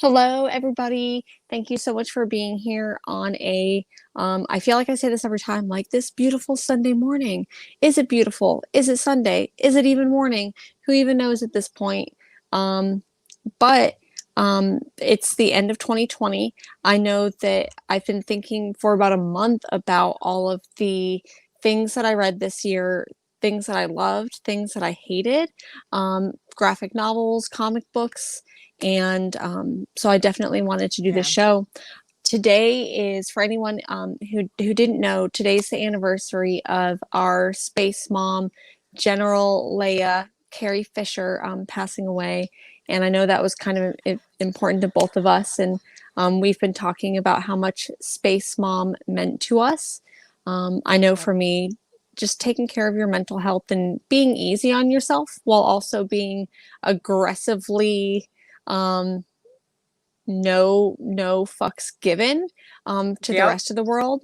Hello, everybody. Thank you so much for being here on I feel like I say this every time, like this beautiful Sunday morning. Is it beautiful? Is it Sunday? Is it even morning? Who even knows at this point? Um, but it's the end of 2020. I know that I've been thinking for about a month about all of the things that I read this year, things that I loved, things that I hated, graphic novels, comic books. And so I definitely wanted to do this Yeah. show. Today is, for anyone who didn't know, today's the anniversary of our space mom, General Leia Carrie Fisher, passing away. And I know that was kind of important to both of us. And we've been talking about how much Space Mom meant to us. I know Yep. for me, just taking care of your mental health and being easy on yourself while also being aggressively um, no fucks given to the Yep. rest of the world.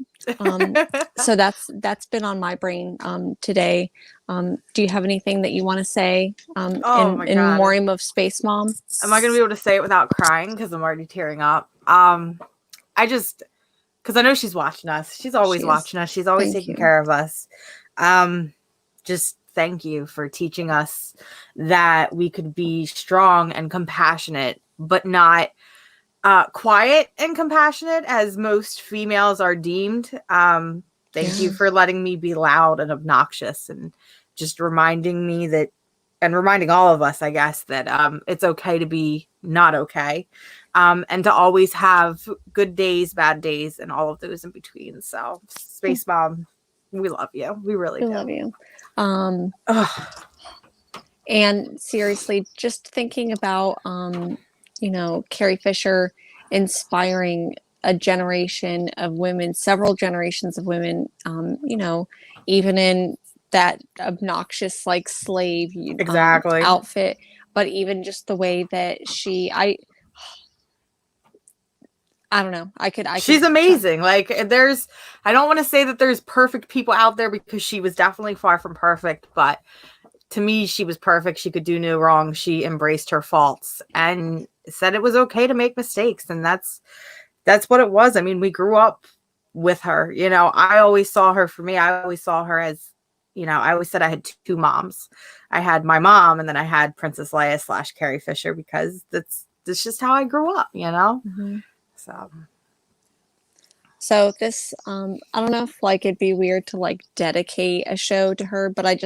So that's been on my brain today. Do you have anything that you want to say Oh my in God. memoriam of Space Mom? Am I gonna be able to say it without crying? Because I'm already tearing up. I just because I know she's watching us. She's always She is. watching us. She's always Thank taking you. care of us. Um, just thank you for teaching us that we could be strong and compassionate, but not quiet and compassionate as most females are deemed. Thank you Yeah. for letting me be loud and obnoxious and just reminding me that, and reminding all of us, I guess, that it's okay to be not okay, and to always have good days, bad days, and all of those in between. So, Space Mom, we love you. We really We love do. you. Um, Ugh. and seriously, just thinking about, Carrie Fisher inspiring a generation of women, several generations of women, even in that obnoxious, like slave Exactly. outfit, but even just the way that I don't know. I could She's amazing. Like I don't want to say that there's perfect people out there because she was definitely far from perfect, but to me she was perfect. She could do no wrong. She embraced her faults and said it was okay to make mistakes, and that's what it was. I mean, we grew up with her. I always saw her, for me, I always saw her as, I always said I had two moms. I had my mom, and then I had Princess Leia / Carrie Fisher, because that's just how I grew up. Mhm. So So this, I don't know if like it'd be weird to like dedicate a show to her, but I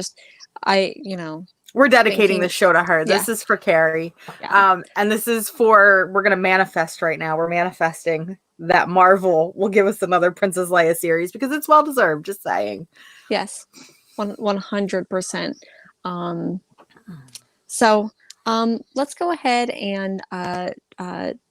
we're dedicating thinking, this show to her. yeah, This is for Carrie. yeah. And this is we're going to manifest right now. We're manifesting that Marvel will give us another Princess Leia series because it's well deserved. Just saying. Yes, 100%. Um, so let's go ahead and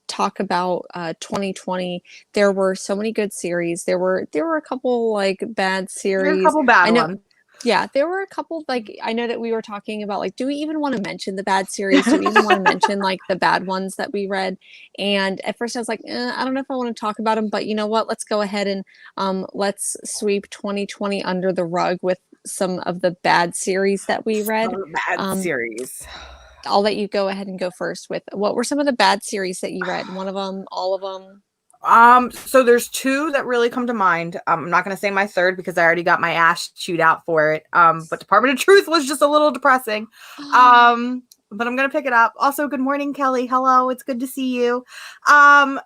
talk about 2020. There were so many good series. There were a couple like bad There's a series. couple bad I know. ones. Yeah, there were a couple, like, I know that we were talking about, like, do we even want to mention the bad series? Do we even want to mention like the bad ones that we read? And at first I was like, I don't know if I want to talk about them, but you know what? Let's go ahead and let's sweep 2020 under the rug with some of the bad series that we read. Some bad Um, series. I'll let you go ahead and go first with what were some of the bad series that you read? One of them, all of them? So there's two that really come to mind. I'm not gonna say my third because I already got my ass chewed out for it. But Department of Truth was just a little depressing. But I'm gonna pick it up. Also, good morning, Kelly. Hello, it's good to see you.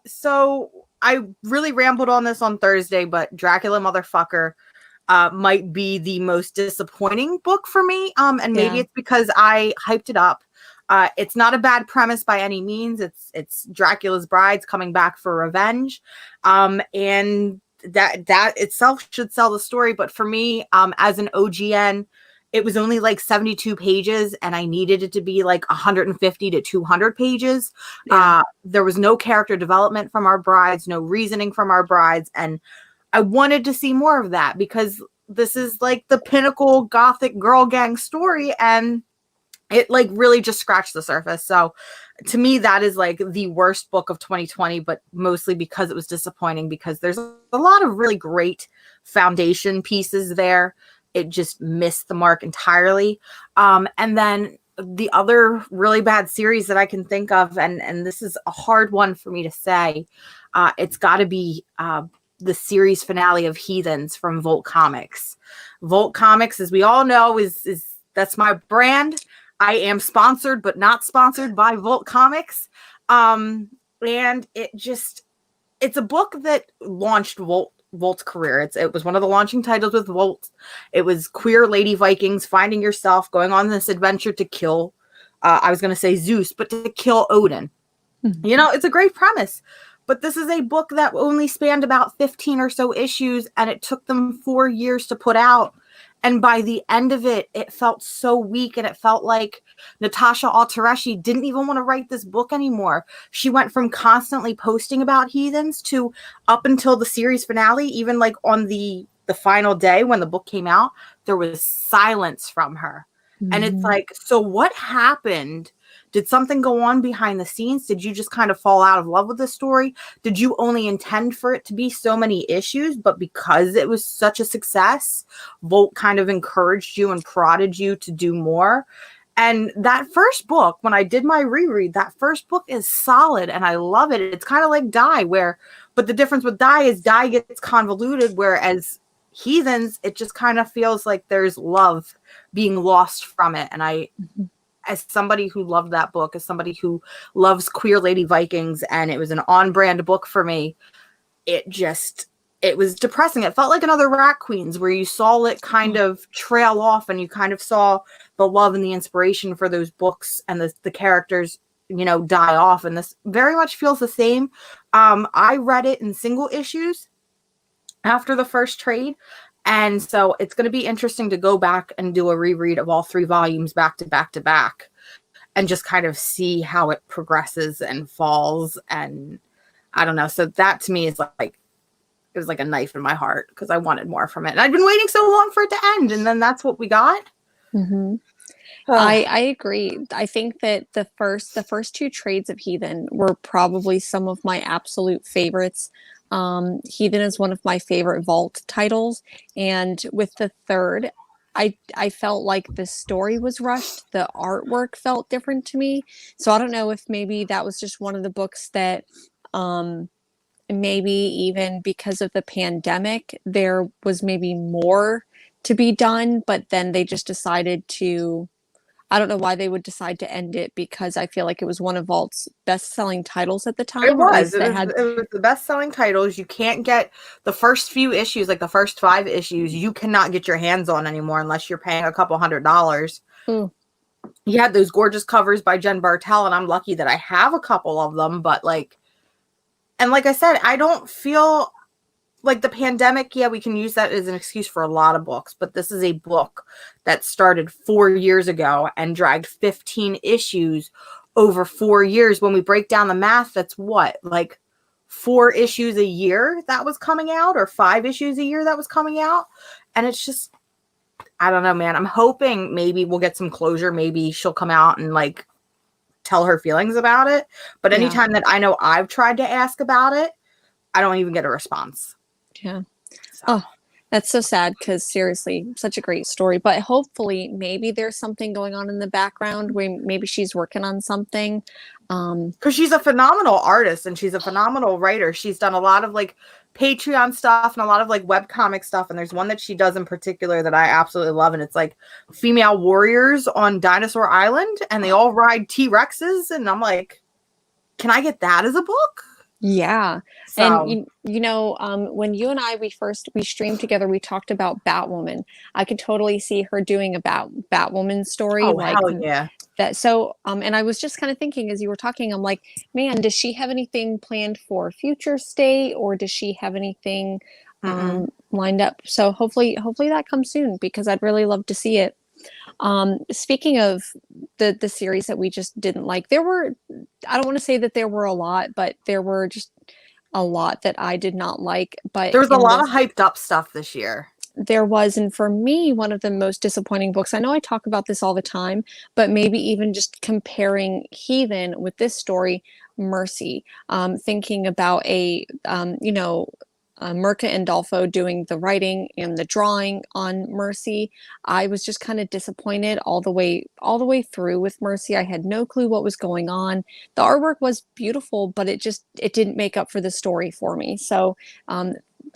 So I really rambled on this on Thursday, but Dracula motherfucker might be the most disappointing book for me. And maybe Yeah. it's because I hyped it up. It's not a bad premise by any means. It's Dracula's brides coming back for revenge, and that itself should sell the story. But for me, as an OGN, it was only like 72 pages, and I needed it to be like 150 to 200 pages. Yeah. There was no character development from our brides, no reasoning from our brides, and I wanted to see more of that because this is like the pinnacle gothic girl gang story, and it like really just scratched the surface. So to me, that is like the worst book of 2020, but mostly because it was disappointing, because there's a lot of really great foundation pieces there. It just missed the mark entirely. And then the other really bad series that I can think of, and this is a hard one for me to say, it's got to be the series finale of Heathens from Volt Comics. Volt Comics, as we all know, is that's my brand. I am sponsored, but not sponsored by Volt Comics. And it's a book that launched Volt's career. It was one of the launching titles with Volt. It was queer lady Vikings finding yourself, going on this adventure to kill, I was going to say Zeus, but to kill Odin. Mm-hmm. You know, it's a great premise. But this is a book that only spanned about 15 or so issues, and it took them 4 years to put out. And by the end of it, it felt so weak, and it felt like Natasha Altareschi didn't even want to write this book anymore. She went from constantly posting about Heathens to, up until the series finale, even like on the final day when the book came out, there was silence from her. Mm-hmm. And it's like, so what happened? Did something go on behind the scenes? Did you just kind of fall out of love with the story? Did you only intend for it to be so many issues, but because it was such a success, Volt kind of encouraged you and prodded you to do more? And that first book, when I did my reread, that first book is solid and I love it. It's kind of like Die, but the difference with Die is Die gets convoluted, whereas Heathens, it just kind of feels like there's love being lost from it. And as somebody who loved that book, as somebody who loves queer lady Vikings, and it was an on-brand book for me, it was depressing. It felt like another Rat Queens, where you saw it kind of trail off, and you kind of saw the love and the inspiration for those books and the characters, you know, die off. And this very much feels the same. I read it in single issues after the first trade. And so it's going to be interesting to go back and do a reread of all 3 volumes back to back to back and just kind of see how it progresses and falls. And I don't know. So that to me is like, it was like a knife in my heart because I wanted more from it. And I'd been waiting so long for it to end. And then that's what we got. Mm-hmm. I agree. I think that the first 2 trades of Heathen were probably some of my absolute favorites. Heathen is one of my favorite Vault titles, and with the third, I felt like the story was rushed. The artwork felt different to me. So I don't know if maybe that was just one of the books that maybe even because of the pandemic, there was maybe more to be done, but then they just decided to, I don't know why they would decide to end it, because I feel like it was one of Vault's best-selling titles at the time. It was the best-selling titles. You can't get the first few issues, like the first 5 issues, you cannot get your hands on anymore unless you're paying a couple $100. You had those gorgeous covers by Jen Bartel, and I'm lucky that I have a couple of them, but like I said, I don't feel like the pandemic, yeah, we can use that as an excuse for a lot of books, but this is a book that started 4 years ago and dragged 15 issues over 4 years. When we break down the math, that's what, like 4 issues a year that was coming out, or 5 issues a year that was coming out. And it's just, I don't know, man. I'm hoping maybe we'll get some closure. Maybe she'll come out and like tell her feelings about it. But anytime that I know I've tried to ask about it, I don't even get a response. Yeah. So. Oh, that's so sad, because seriously, such a great story. But hopefully maybe there's something going on in the background where maybe she's working on something. Because she's a phenomenal artist and she's a phenomenal writer. She's done a lot of like Patreon stuff and a lot of like webcomic stuff. And there's one that she does in particular that I absolutely love. And it's like female warriors on Dinosaur Island, and they all ride T-Rexes. And I'm like, can I get that as a book? Yeah. So. And you know, when you and I we streamed together, we talked about Batwoman. I could totally see her doing a Batwoman story. Oh, like hell yeah. That. So and I was just kind of thinking as you were talking, I'm like, man, does she have anything planned for Future State, or does she have anything lined up? So hopefully that comes soon, because I'd really love to see it. Speaking of the series that we just didn't like, I don't want to say that there were a lot, but there were just a lot that I did not like. But there was a lot of hyped up stuff this year. There was, and for me, one of the most disappointing books, I know I talk about this all the time, but maybe even just comparing Heathen with this story, Mercy, thinking about a Mirka and Dolfo doing the writing and the drawing on Mercy. I was just kind of disappointed all the way through with Mercy. I had no clue what was going on. The artwork was beautiful, but it didn't make up for the story for me. So um,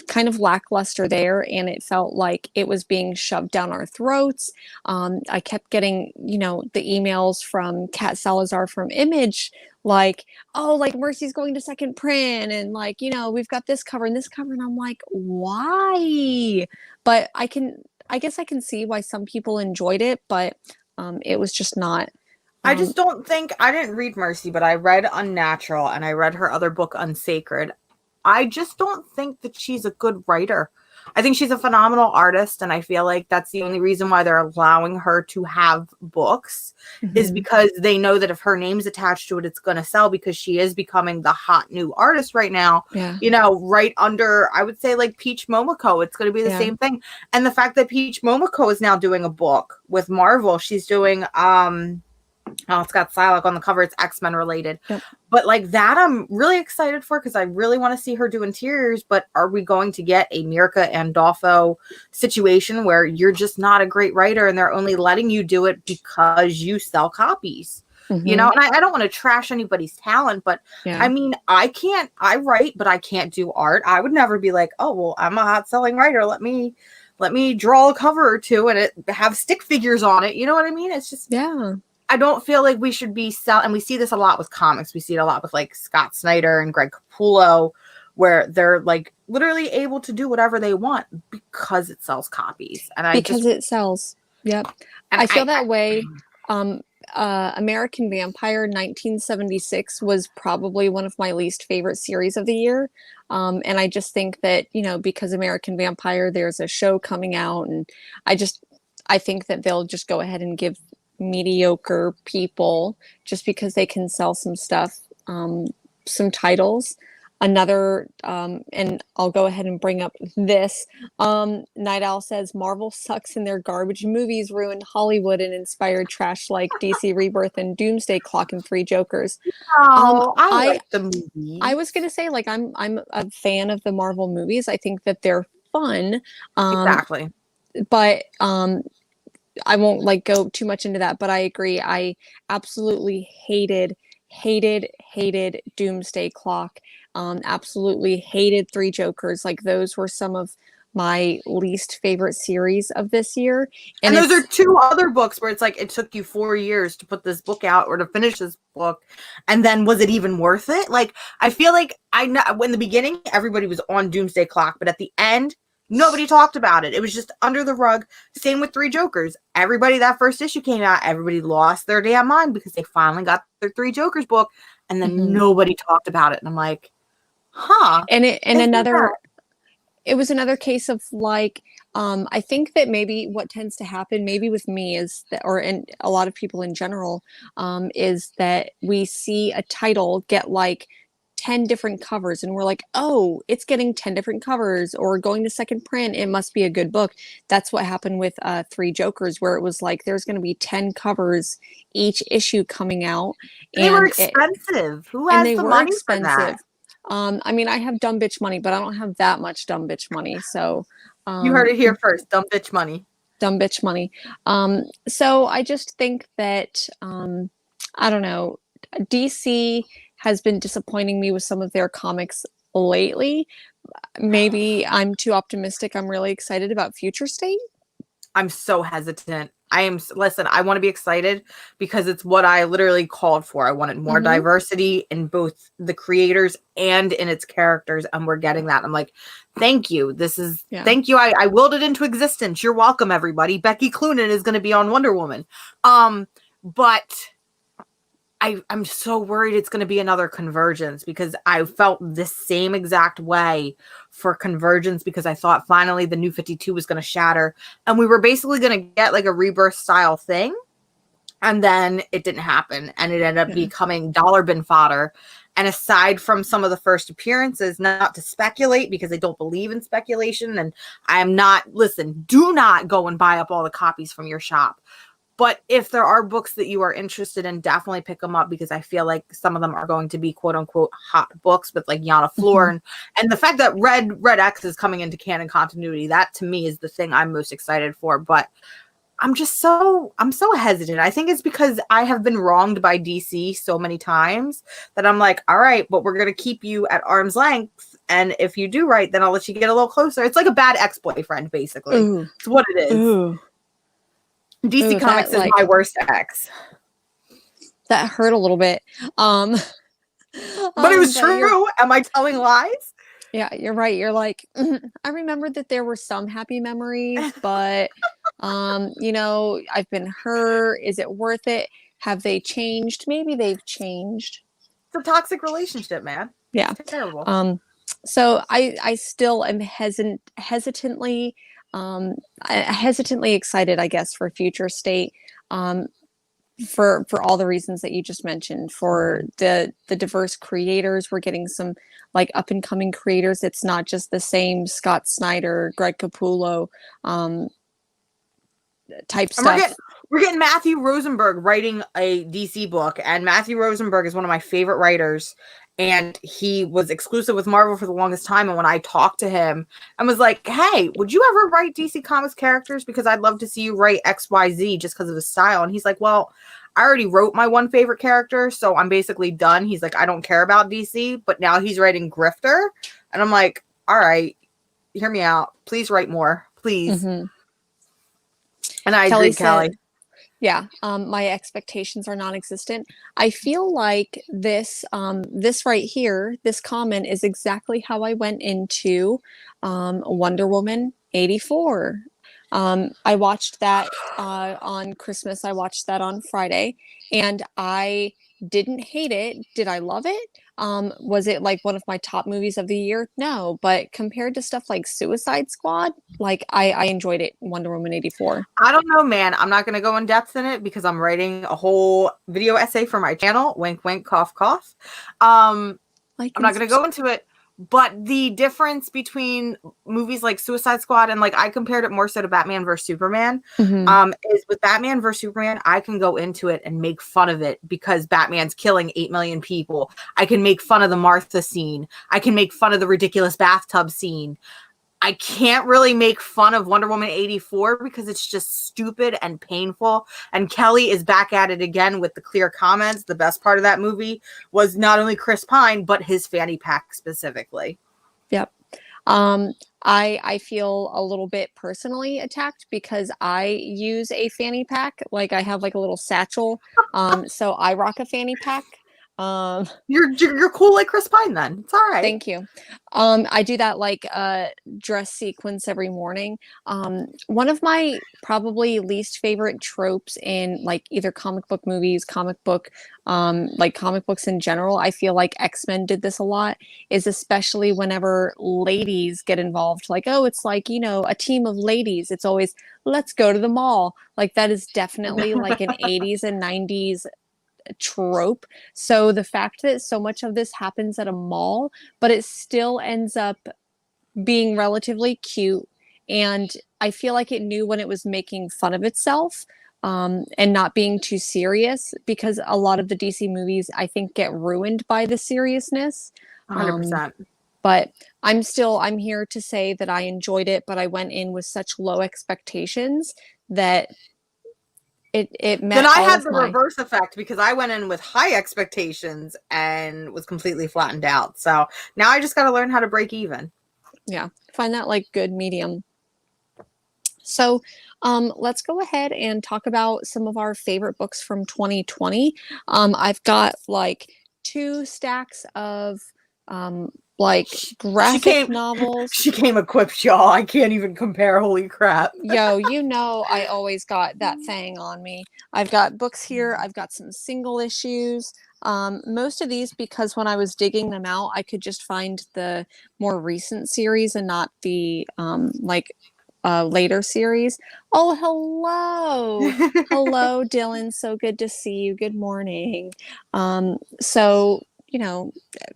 kind of lackluster there, and it felt like it was being shoved down our throats. I kept getting, the emails from Kat Salazar from Image, like, oh, like Mercy's going to second print, and like, we've got this cover and this cover, and I'm like, why? But I guess I can see why some people enjoyed it, but it was just not. I just don't think, I didn't read Mercy, but I read Unnatural and I read her other book, Unsacred. I just don't think that she's a good writer. I think she's a phenomenal artist, and I feel like that's the only reason why they're allowing her to have books is because they know that if her name's attached to it, it's going to sell, because she is becoming the hot new artist right now. Yeah. Right under, I would say, like Peach Momoko. It's going to be the same thing. And the fact that Peach Momoko is now doing a book with Marvel, she's doing it's got Psylocke on the cover. It's X-Men related. Yep. But like that, I'm really excited for, because I really want to see her do interiors. But are we going to get a Mirka and Dolfo situation where you're just not a great writer and they're only letting you do it because you sell copies? And I don't want to trash anybody's talent, but I mean, I write, but I can't do art. I would never be like, oh, well, I'm a hot selling writer. Let me draw a cover or two and it have stick figures on it. You know what I mean? It's just, I don't feel like we should be selling, and we see this a lot with comics. We see it a lot with like Scott Snyder and Greg Capullo, where they're like literally able to do whatever they want because it sells copies. And it sells. Yep. And I feel that way. American Vampire 1976 was probably one of my least favorite series of the year. And I just think that, because American Vampire, there's a show coming out, and I think that they'll just go ahead and give mediocre people, just because they can sell some stuff, some titles. Another, and I'll go ahead and bring up this. Night Owl says Marvel sucks and their garbage movies ruined Hollywood and inspired trash like DC Rebirth and Doomsday Clock and Three Jokers. I like the movies. I was gonna say, like, I'm a fan of the Marvel movies. I think that they're fun. Exactly. But I won't like go too much into that, but I agree. I absolutely hated Doomsday Clock. Absolutely hated Three Jokers. Like, those were some of my least favorite series of this year. And those are two other books where it's like, it took you 4 years to put this book out or to finish this book. And then was it even worth it? Like, I feel like in the beginning, everybody was on Doomsday Clock, but at the end, nobody talked about it. It was just under the rug. Same with Three Jokers. Everybody, that first issue came out, everybody lost their damn mind because they finally got their Three Jokers book, and then nobody talked about it. And I'm like, huh. It was another case of like, I think that maybe what tends to happen, maybe with me, is that, and a lot of people in general, is that we see a title get like 10 different covers and we're like, oh, it's getting 10 different covers or going to second print, it must be a good book. That's what happened with Three Jokers, where it was like there's going to be 10 covers each issue coming out. They were expensive. Who has the money for that? I mean, I have dumb bitch money, but I don't have that much dumb bitch money. So you heard it here first. Dumb bitch money. Dumb bitch money. So I just think that I don't know, DC has been disappointing me with some of their comics lately. Maybe I'm too optimistic. I'm really excited about Future State. I'm so hesitant. Listen, I want to be excited because it's what I literally called for. I wanted more diversity in both the creators and in its characters, and we're getting that. I'm like, thank you. Thank you. I willed it into existence. You're welcome, everybody. Becky Cloonan is going to be on Wonder Woman. But I'm so worried it's going to be another Convergence, because I felt the same exact way for Convergence, because I thought finally the New 52 was going to shatter and we were basically going to get like a Rebirth style thing. And then it didn't happen, and it ended up becoming dollar bin fodder. And aside from some of the first appearances, not to speculate because I don't believe in speculation, and I am not, listen, do not go and buy up all the copies from your shop. But if there are books that you are interested in, definitely pick them up, because I feel like some of them are going to be quote unquote hot books with like Yana Floor, and the fact that Red X is coming into canon continuity, that to me is the thing I'm most excited for. But I'm so hesitant. I think it's because I have been wronged by DC so many times that I'm like, all right, but we're going to keep you at arm's length. And if you do right, then I'll let you get a little closer. It's like a bad ex-boyfriend, basically. Ooh. It's what it is. Ooh. DC Comics is my worst ex. That hurt a little bit. But it was true. Am I telling lies? Yeah, you're right. You're like, I remember that there were some happy memories, but you know, I've been hurt. Is it worth it? Have they changed? Maybe they've changed. It's a toxic relationship, man. Yeah. It's terrible. So I still am hesitantly excited, I guess, for Future State. For all the reasons that you just mentioned, for the diverse creators. We're getting some like up and coming creators. It's not just the same Scott Snyder, Greg Capullo type stuff. We're getting Matthew Rosenberg writing a DC book, and Matthew Rosenberg is one of my favorite writers, and he was exclusive with Marvel for the longest time. And when I talked to him and was like, hey, would you ever write DC Comics characters? Because I'd love to see you write XYZ just because of the style. And he's like, well, I already wrote my one favorite character, so I'm basically done. He's like, I don't care about DC, but now he's writing Grifter. And I'm like, all right, hear me out. Please write more, please. And I agree, Kelly. Yeah, my expectations are non-existent. I feel like this right here, this comment is exactly how I went into Wonder Woman 84. I watched that on Christmas. I watched that on Friday, and I didn't hate it. Did I love it? Was it like one of my top movies of the year? No, but compared to stuff like Suicide Squad, like I enjoyed it. Wonder Woman 84. I don't know, man. I'm not going to go in depth in it because I'm writing a whole video essay for my channel. Wink, wink, cough, cough. I'm not going to go into it. But the difference between movies like Suicide Squad and like I compared it more so to Batman vs Superman, is with Batman vs Superman, I can go into it and make fun of it because Batman's killing 8 million people. I can make fun of the Martha scene. I can make fun of the ridiculous bathtub scene. I can't really make fun of Wonder Woman 84 because it's just stupid and painful. And Kelly is back at it again with the clear comments. The best part of that movie was not only Chris Pine, but his fanny pack specifically. Yep. I feel a little bit personally attacked because I use a fanny pack. Like I have like a little satchel. So I rock a fanny pack. You're cool like Chris Pine then. It's all right. Thank you. I do that like dress sequence every morning. One of my probably least favorite tropes in like either comic book movies, like comic books in general, I feel like XMen did this a lot, is especially whenever ladies get involved. Like, oh, it's like, you know, a team of ladies. It's always, let's go to the mall. Like that is definitely like an 80s and 90s trope. So the fact that so much of this happens at a mall, but it still ends up being relatively cute, and I feel like it knew when it was making fun of itself, and not being too serious, because a lot of the DC movies I think get ruined by the seriousness. 100%. But I'm here to say that I enjoyed it, but I went in with such low expectations that it met. Then I had the reverse effect because I went in with high expectations and was completely flattened out. So now I just got to learn how to break even. Yeah, find that like good medium. So let's go ahead and talk about some of our favorite books from 2020. I've got like 2 stacks of like graphic novels. She came equipped, y'all. I can't even compare. Holy crap. Yo, you know I always got that thing on me. I've got books here. I've got some single issues. Most of these, because when I was digging them out, I could just find the more recent series and not the later series. Oh, hello. Hello, Dylan. So good to see you. Good morning. So, you know,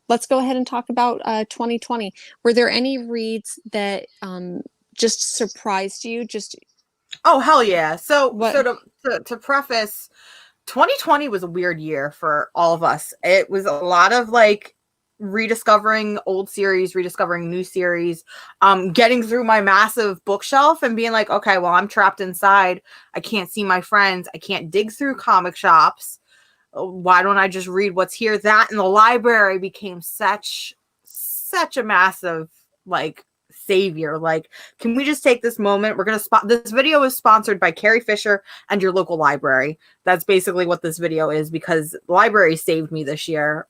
let's go ahead and talk about 2020. Were there any reads that just surprised you, just Oh hell yeah! So What? to preface, 2020 was a weird year for all of us. It was a lot of like rediscovering old series, rediscovering new series, getting through my massive bookshelf and being like, okay, well, I'm trapped inside. I can't see my friends. I can't dig through comic shops. Why don't I just read what's here? That and the library became such a massive like savior. Like, can we just take this moment? We're gonna spot this video is sponsored by Carrie Fisher and your local library. That's basically what this video is, because the library saved me this year.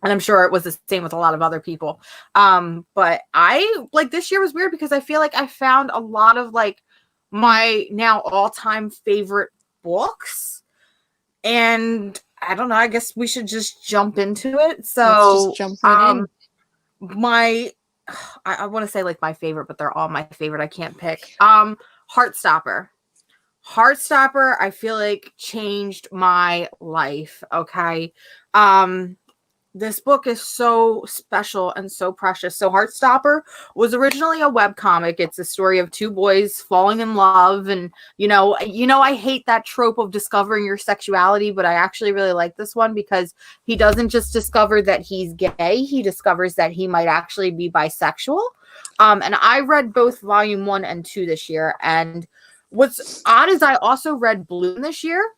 And I'm sure it was the same with a lot of other people. But I like this year was weird because I feel like I found a lot of like my now all-time favorite books. And I don't know, I guess we should just jump into it. Let's just So jump right in. my I want to say like my favorite, but they're all my favorite. I can't pick. Heartstopper. Heartstopper, I feel like changed my life. Okay. This book is so special and so precious. So Heartstopper was originally a webcomic. It's a story of two boys falling in love. And, I hate that trope of discovering your sexuality, but I actually really like this one because he doesn't just discover that he's gay. He discovers that he might actually be bisexual. And I read both volume 1 and 2 this year. And what's odd is I also read Bloom this year,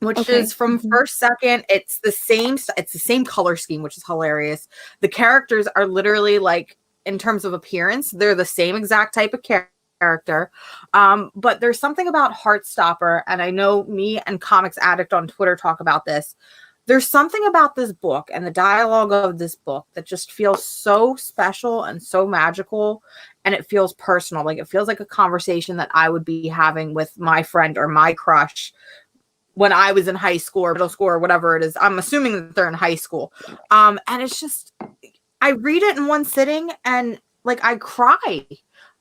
which is from first second. It's the same color scheme, which is hilarious. The characters are literally like, in terms of appearance, they're the same exact type of character. But there's something about Heartstopper, and I know me and Comics Addict on Twitter talk about this. There's something about this book and the dialogue of this book that just feels so special and so magical, and it feels personal. Like, it feels like a conversation that I would be having with my friend or my crush when I was in high school or middle school or whatever it is. I'm assuming that they're in high school. And it's just, I read it in one sitting and like I cry.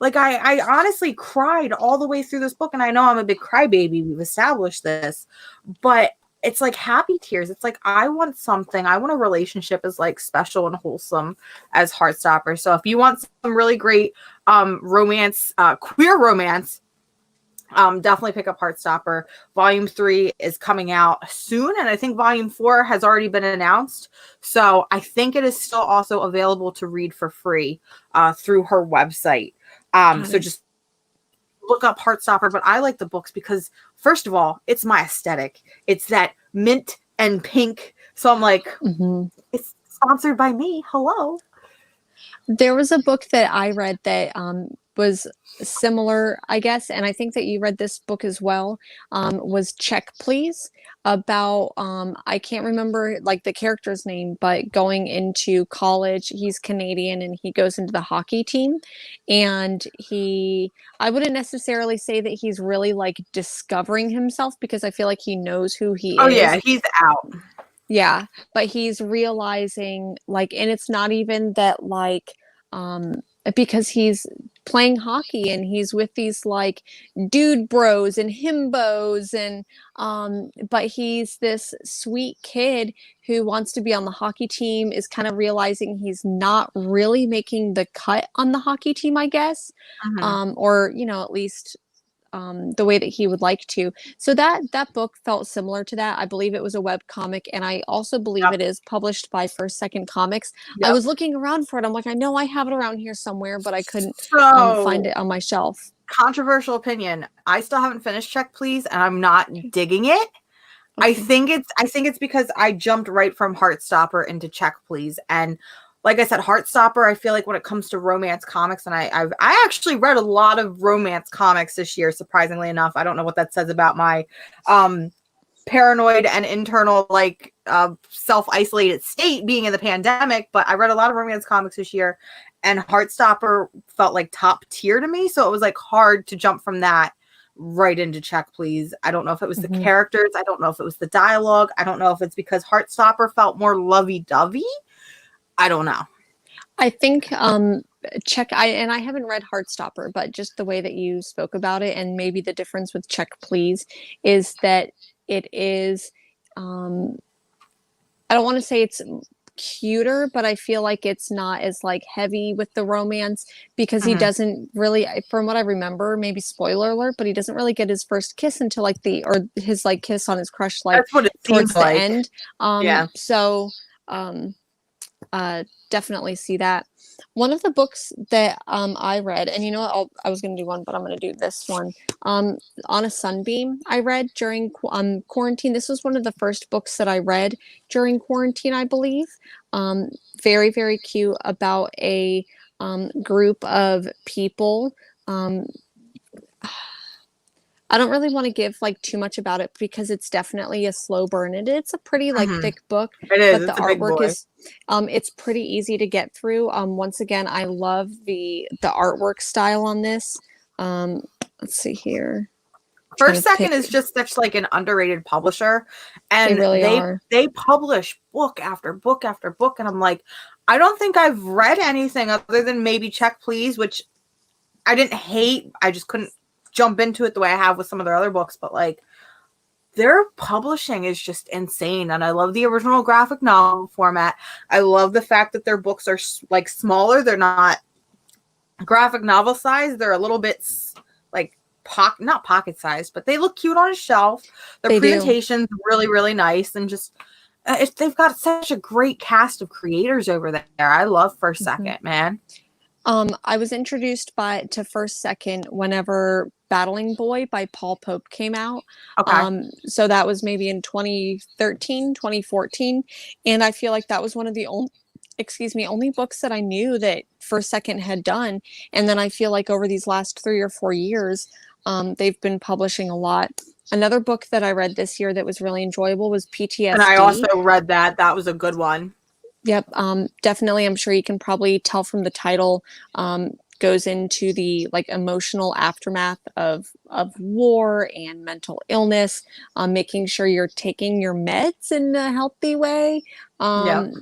Like I honestly cried all the way through this book. And I know I'm a big crybaby. We've established this, but it's like happy tears. It's like, I want a relationship as like special and wholesome as Heartstopper. So if you want some really great romance, queer romance, definitely pick up Heartstopper. Volume 3 is coming out soon, and I think Volume 4 has already been announced. So I think it is still also available to read for free through her website. So just look up Heartstopper. But I like the books because, first of all, it's my aesthetic. It's that mint and pink. So I'm like, it's sponsored by me. Hello. There was a book that I read that was similar, I guess, and I think that you read this book as well, was Check Please, about I can't remember like the character's name, but going into college. He's Canadian and he goes into the hockey team, and I wouldn't necessarily say that he's really like discovering himself, because I feel like he knows who he Oh is. yeah, he's out. Yeah, but he's realizing, like, and it's not even that, like, because he's playing hockey and he's with these like dude bros and himbos, and but he's this sweet kid who wants to be on the hockey team, is kind of realizing he's not really making the cut on the hockey team, I guess. Or, at least the way that he would like to. So that book felt similar to that. I believe it was a web comic, and I also believe it is published by First Second Comics. I was looking around for it. I'm like, I know I have it around here somewhere, but I couldn't find it on my shelf. Controversial opinion. I still haven't finished Check Please, and I'm not digging it. I think it's because I jumped right from Heartstopper into Check Please, and like I said, Heartstopper, I feel like when it comes to romance comics, and I actually read a lot of romance comics this year, surprisingly enough. I don't know what that says about my paranoid and internal like self-isolated state being in the pandemic, but I read a lot of romance comics this year, and Heartstopper felt like top tier to me, so it was like hard to jump from that right into Check Please. I don't know if it was the characters, I don't know if it was the dialogue, I don't know if it's because Heartstopper felt more lovey-dovey. I don't know. I think I haven't read Heartstopper, but just the way that you spoke about it, and maybe the difference with Check Please is that it is I don't want to say it's cuter, but I feel like it's not as like heavy with the romance because he Mhm. doesn't really, from what I remember, maybe spoiler alert, but he doesn't really get his first kiss until like or his like kiss on his crush like That's what it seems towards the like. end. Yeah. So definitely see that. One of the books that I read, and you know what, I was going to do one, but I'm going to do this one. On a Sunbeam, I read during quarantine. This was one of the first books that I read during quarantine, I believe. Um, very, very cute about a group of people. Um, I don't really want to give like too much about it because it's definitely a slow burn. It's a pretty like Mhm. thick book, It is. but the It's a big artwork boy. is it's pretty easy to get through. Once again, I love the artwork style on this. Let's see here. Trying First to Second pick. is just such like an underrated publisher, They and really they are. they publish book after book after book, and I'm like, I don't think I've read anything other than maybe Check Please, which I didn't hate. I just couldn't jump into it the way I have with some of their other books, but like their publishing is just insane, and I love the original graphic novel format. I love the fact that their books are like smaller. They're not graphic novel size. They're a little bit like not pocket size, but they look cute on a shelf. Their They do. presentation's really, really nice, and just they've got such a great cast of creators over there. I love First Mhm. Second, man. I was introduced to First Second whenever Battling Boy by Paul Pope came out. Okay. So that was maybe in 2013, 2014. And I feel like that was one of the only books that I knew that First Second had done. And then I feel like over these last 3 or 4 years, they've been publishing a lot. Another book that I read this year that was really enjoyable was And I also PTSD. read that. That was a good one. Yep, definitely. I'm sure you can probably tell from the title. Goes into the like emotional aftermath of war and mental illness. Making sure you're taking your meds in a healthy way. Yeah. Um,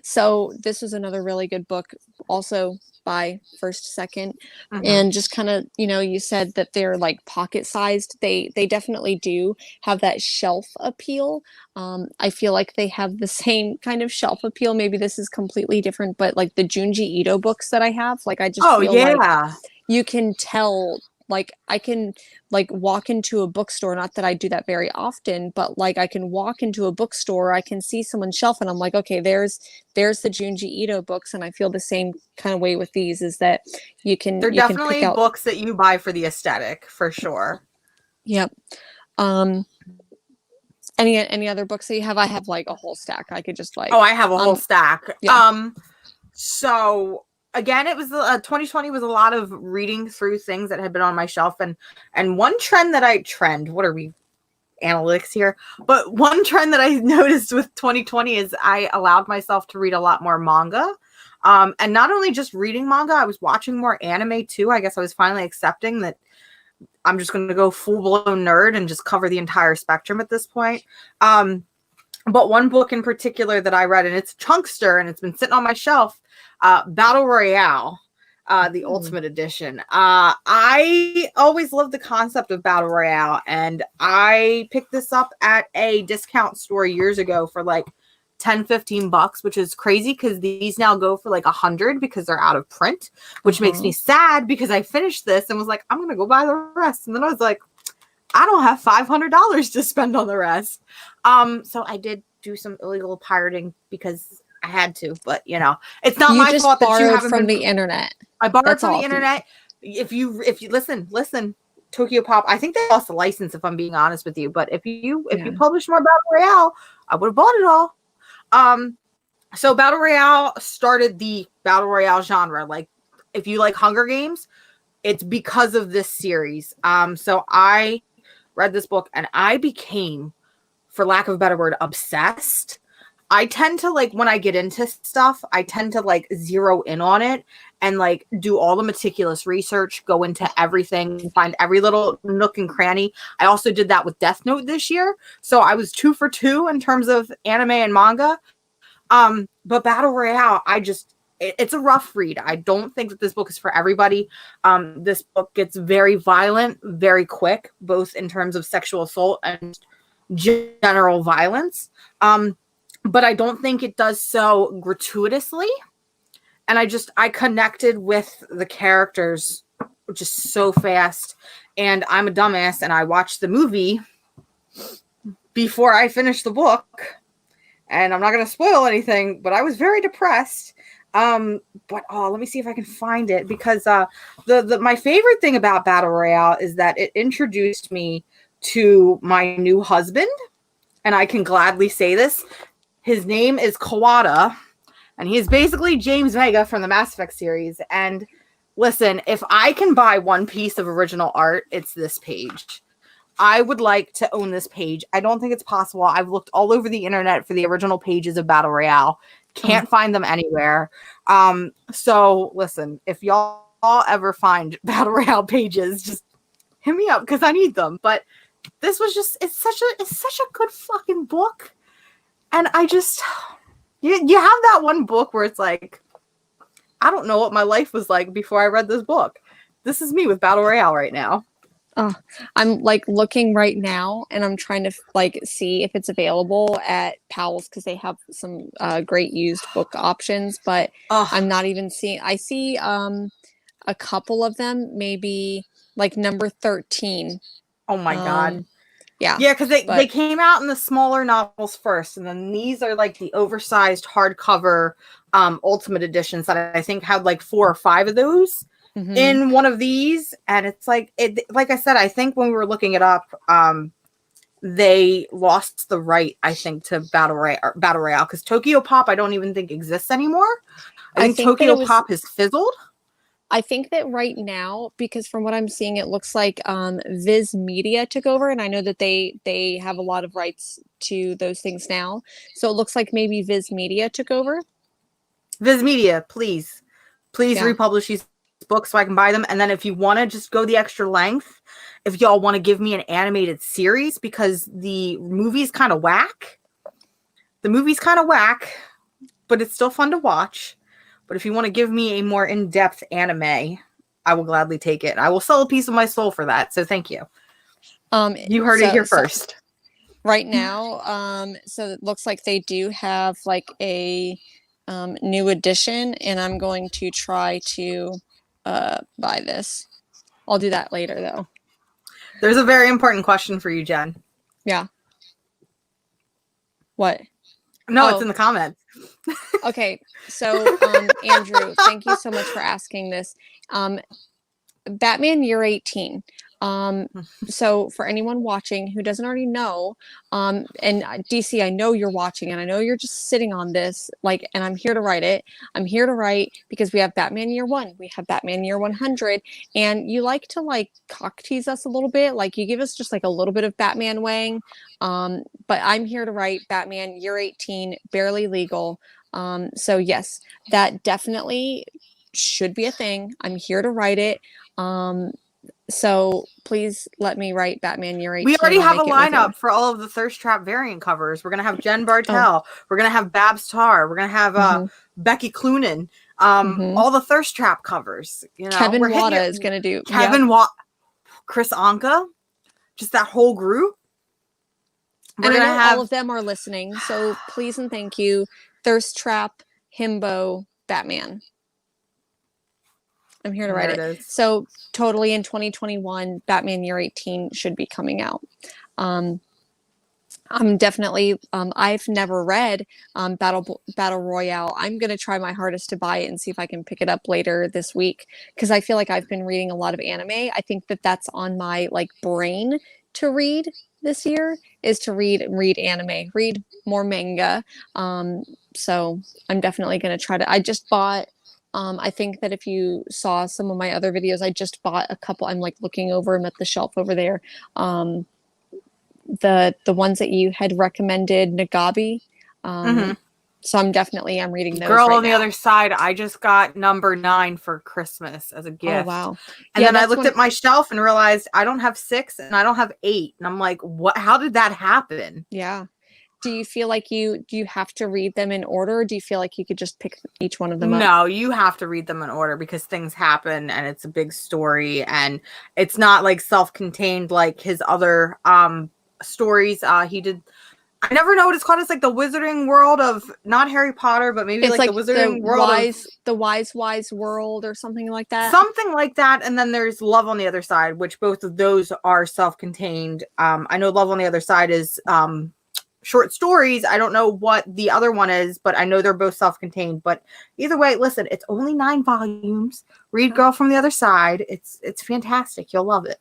so this was another really good book, also by First Second, Mm-hmm. and just kind of you said that they're like pocket sized. They definitely do have that shelf appeal. I feel like they have the same kind of shelf appeal. Maybe this is completely different, but like the Junji Ito books that I have, like I just Oh feel like yeah. you can tell, like I can like walk into a bookstore, not that I do that very often, but like I can walk into a bookstore, I can see someone's shelf and I'm like, okay, there's the Junji Ito books, and I feel the same kind of way with these, is that They're you can pick definitely out. books that you buy for the aesthetic, for sure. Yep. Um any other books that you have? I have like a whole stack. I could just Oh, like I have a whole stack. yeah. So again, it was 2020 was a lot of reading through things that had been on my shelf, and one trend that what are we analytics here? But one trend that I noticed with 2020 is I allowed myself to read a lot more manga. And not only just reading manga, I was watching more anime too. I guess I was finally accepting that I'm just going to go full blown nerd and just cover the entire spectrum at this point. But one book in particular that I read, and it's a chunkster, and it's been sitting on my shelf, Battle Royale, the Ultimate Edition. I always loved the concept of Battle Royale, and I picked this up at a discount store years ago for like $10-15, which is crazy because these now go for like $100 because they're out of print, which makes me sad because I finished this and was like, I'm gonna go buy the rest, and then I was like, I don't have $500 to spend on the rest. So I did do some illegal pirating because I had to, but it's not You my just fault that you borrowed haven't from been. the internet. I borrowed That's from the all. internet. If you listen, Tokyo Pop, I think they lost the license if I'm being honest with you. But if you publish more Battle Royale, I would have bought it all. So Battle Royale started the Battle Royale genre. Like if you like Hunger Games, it's because of this series. So I read this book and I became, for lack of a better word, obsessed. I tend to like, when I get into stuff, I tend to like zero in on it and like do all the meticulous research, go into everything, find every little nook and cranny. I also did that with Death Note this year. So I was 2 for 2 in terms of anime and manga. But Battle Royale, it's a rough read. I don't think that this book is for everybody. This book gets very violent, very quick, both in terms of sexual assault and general violence. but I don't think it does so gratuitously. And I connected with the characters just so fast. And I'm a dumbass, and I watched the movie before I finished the book. And I'm not going to spoil anything, but I was very depressed. But let me see if I can find it, because my favorite thing about Battle Royale is that it introduced me to my new husband, and I can gladly say this. His name is Kawada, and he is basically James Vega from the Mass Effect series. And listen, if I can buy one piece of original art, it's this page. I would like to own this page. I don't think it's possible. I've looked all over the internet for the original pages of Battle Royale. Can't find them anywhere. So listen, if y'all ever find Battle Royale pages, just hit me up, because I need them. But this was just, it's such a good fucking book. And I just, you have that one book where it's like, I don't know what my life was like before I read this book. This is me with Battle Royale right now. Oh, I'm like looking right now, and I'm trying to like see if it's available at Powell's, because they have some great used book options, but I'm not even seeing. I see a couple of them, maybe like number 13. Oh my God. Yeah. Yeah, because they came out in the smaller novels first, and then these are like the oversized hardcover ultimate editions that I think had like 4 or 5 of those in one of these. And it's like I said, I think when we were looking it up, they lost the right, I think, to Battle Royale, because Tokyo Pop I don't even think exists anymore. I think Tokyo Pop has fizzled. I think that right now, because from what I'm seeing, it looks like Viz Media took over, and I know that they have a lot of rights to those things now. So it looks like maybe Viz Media took over. Viz Media, please republish these books so I can buy them. And then if you want to just go the extra length, if y'all want to give me an animated series, because the movie's kind of whack. The movie's kind of whack, but it's still fun to watch. But if you want to give me a more in-depth anime, I will gladly take it. I will sell a piece of my soul for that. So thank you. You heard it here first. Right now, so it looks like they do have like a new edition, and I'm going to try to buy this. I'll do that later, though. There's a very important question for you, Jen. Yeah. What? No, it's in the comments. Okay, so Andrew, thank you so much for asking this. Batman Year 18. So for anyone watching who doesn't already know, and DC, I know you're watching, and I know you're just sitting on this, like, and I'm here to write it. I'm here to write because we have Batman Year 1, we have Batman Year 100, and you like to like cock tease us a little bit, like you give us just like a little bit of Batman wang. But I'm here to write Batman Year 18, Barely Legal. So yes, that definitely should be a thing. I'm here to write it. So please let me write Batman Year 18. We already have a lineup for all of the Thirst Trap variant covers. We're going to have Jen Bartel. We're going to have Babs Tarr. We're going to have Becky Cloonan. All the Thirst Trap covers. You know, Kevin Wada is going to do. Kevin Wada. Chris Anka. Just that whole group. And I know all of them are listening. So please and thank you. Thirst Trap, Himbo, Batman. I'm here to write it. So totally in 2021, Batman Year 18 should be coming out. I'm definitely, I've never read Battle Royale. I'm going to try my hardest to buy it and see if I can pick it up later this week, because I feel like I've been reading a lot of anime. I think that that's on my like brain to read this year, is to read anime, read more manga. So I'm definitely going to try to, I just bought, I think that if you saw some of my other videos, I just bought a couple. I'm like looking over them at the shelf over there. The ones that you had recommended, Nagabi. So I'm reading those. Girl, right on the other side, I just got number 9 for Christmas as a gift. Oh, wow. And then I looked at my shelf and realized I don't have 6 and I don't have 8. And I'm like, what? How did that happen? Yeah. Do you feel like do you have to read them in order, or do you feel like you could just pick each one of them up? No, you have to read them in order, because things happen and it's a big story, and it's not like self-contained like his other stories. He did I never know what it's called. It's like the Wizarding World of not Harry Potter, but maybe It's like the Wizarding World of the wise world or something like that. something like that. And then there's Love on the Other Side, which both of those are self-contained. I know Love on the Other Side is short stories. I don't know what the other one is, but I know they're both self-contained. But either way, listen, it's only 9 volumes. Read Girl from the Other Side. It's fantastic. You'll love it.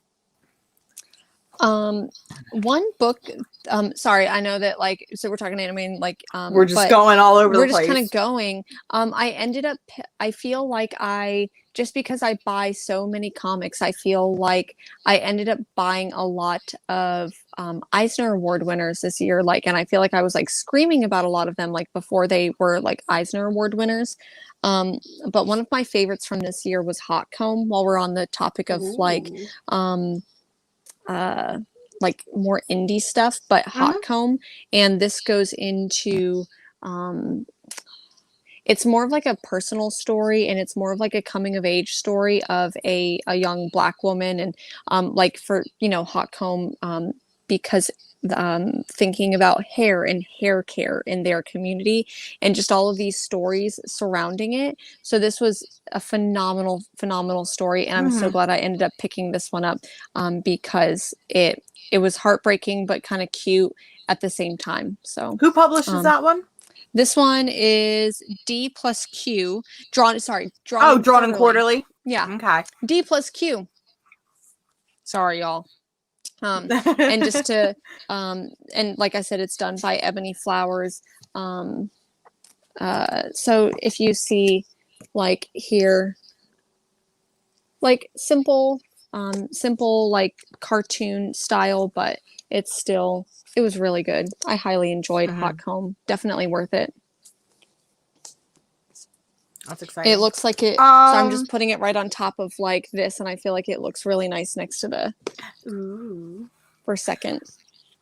One book, sorry, I know that like, so we're talking anime and like, we're just going all over the place. We're just kind of going. I ended up, I feel like just because I buy so many comics, I feel like I ended up buying a lot of Eisner Award winners this year. Like, and I feel like I was like screaming about a lot of them, like before they were like Eisner Award winners. But one of my favorites from this year was Hot Comb, while we're on the topic of like more indie stuff, but Hot Comb, and this goes into it's more of like a personal story, and it's more of like a coming of age story of a young Black woman, and like for Hot Comb, because thinking about hair and hair care in their community and just all of these stories surrounding it. So this was a phenomenal story, and I'm so glad I ended up picking this one up because it was heartbreaking but kind of cute at the same time. So who publishes that one? This one is D+Q, drawn in Quarterly. Yeah. Okay. D+Q. Sorry, y'all. And just to and like I said, it's done by Ebony Flowers. So if you see like here, like simple like cartoon style, but it was really good. I highly enjoyed Hot Comb. Definitely worth it. That's exciting. It looks like it. So I'm just putting it right on top of like this, and I feel like it looks really nice next to the. Ooh. For a second.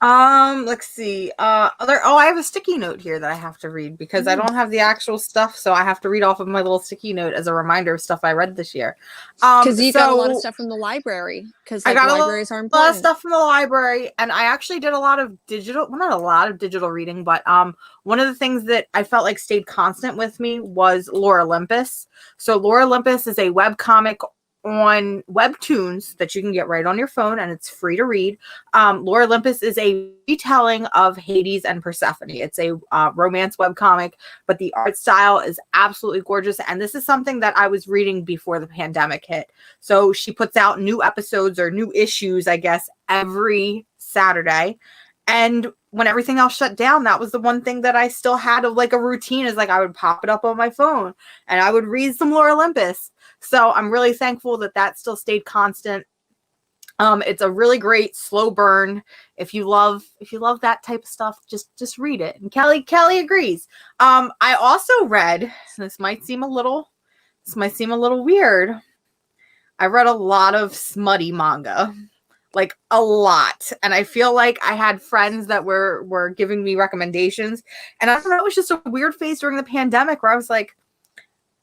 Let's see. I have a sticky note here that I have to read because I don't have the actual stuff, so I have to read off of my little sticky note as a reminder of stuff I read this year. Because you got a lot of stuff from the library. Because like, libraries are important. A lot of stuff from the library, and I actually did a lot of digital. Well, not a lot of digital reading, but one of the things that I felt like stayed constant with me was Lore Olympus. So Lore Olympus is a webcomic on Webtoons that you can get right on your phone, and it's free to read. Lore Olympus is a retelling of Hades and Persephone. It's a romance webcomic, but the art style is absolutely gorgeous, and this is something that I was reading before the pandemic hit. So she puts out new episodes or new issues, I guess, every Saturday. And when everything else shut down, that was the one thing that I still had of like a routine, is like I would pop it up on my phone and I would read some Lore Olympus. So I'm really thankful that still stayed constant. It's a really great slow burn. If you love that type of stuff, just read it. And Kelly agrees. I also read, this might seem a little weird. I read a lot of smutty manga. Like a lot. And I feel like I had friends that were giving me recommendations. And I don't know, it was just a weird phase during the pandemic where I was like,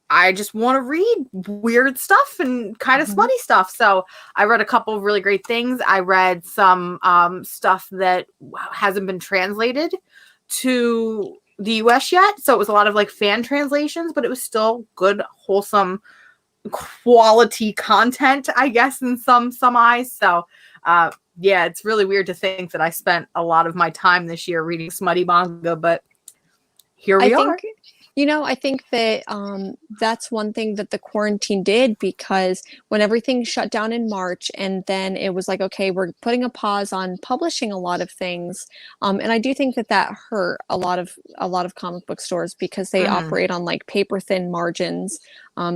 I just want to read weird stuff and kind of smutty stuff. So I read a couple of really great things. I read some stuff that hasn't been translated to the US yet. So it was a lot of like fan translations, but it was still good, wholesome, quality content, I guess, in some eyes. So yeah, it's really weird to think that I spent a lot of my time this year reading smutty manga, but here we are. I think that that's one thing that the quarantine did, because when everything shut down in March, and then it was like, okay, we're putting a pause on publishing a lot of things. And I do think that hurt a lot of comic book stores, because they operate on like paper thin margins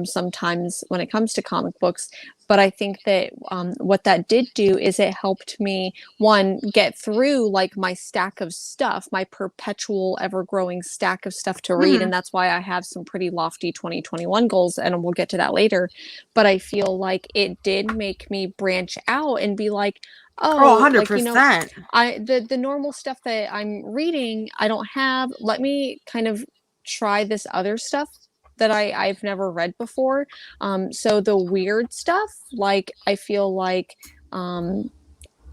sometimes when it comes to comic books. But I think that what that did do is it helped me, one, get through like my stack of stuff, my perpetual ever-growing stack of stuff to read. And that's why I have some pretty lofty 2021 goals, and we'll get to that later. But I feel like it did make me branch out and be like, oh, 100%. Like, the normal stuff that I'm reading, I don't have. Let me kind of try this other stuff that I've never read before. So the weird stuff, like I feel like I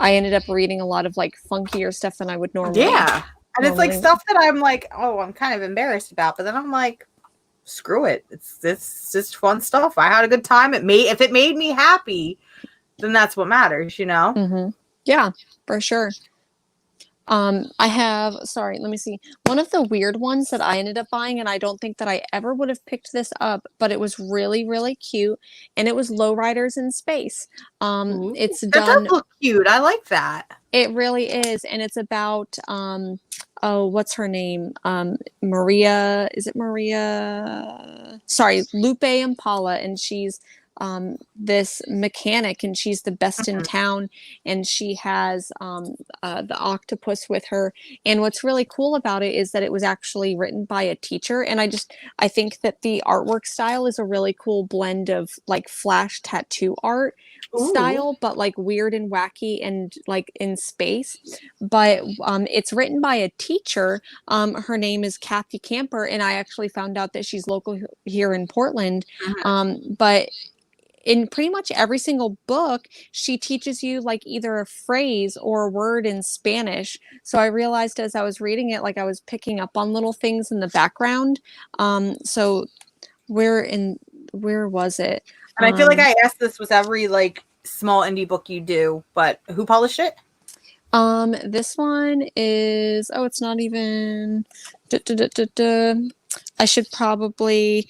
ended up reading a lot of like funkier stuff than I would normally. Yeah. And it's like stuff that I'm like, oh, I'm kind of embarrassed about, but then I'm like, screw it. It's just fun stuff. I had a good time. If it made me happy, then that's what matters, you know? Mm-hmm. Yeah, for sure. Sorry, let me see. One of the weird ones that I ended up buying, and I don't think that I ever would have picked this up, but it was really, really cute, and it was Lowriders in Space. Ooh, It's that does done, look cute. I like that. it really is, and it's about, oh, what's her name? Maria, is it Maria? Sorry, Lupe Impala, and she's this mechanic, and she's the best in Mhm. town, and she has the octopus with her. And what's really cool about it is that it was actually written by a teacher, and I think that the artwork style is a really cool blend of like flash tattoo art Ooh. style, but like weird and wacky and like in space. But it's written by a teacher. Her name is Kathy Camper, and I actually found out that she's local here in Portland. Mhm. But in pretty much every single book, she teaches you like either a phrase or a word in Spanish. So I realized as I was reading it, like I was picking up on little things in the background. So where was it? And I feel like I asked this with every like small indie book you do, but who published it? This one is, oh, it's not even, duh, duh, duh, duh, duh. I should probably,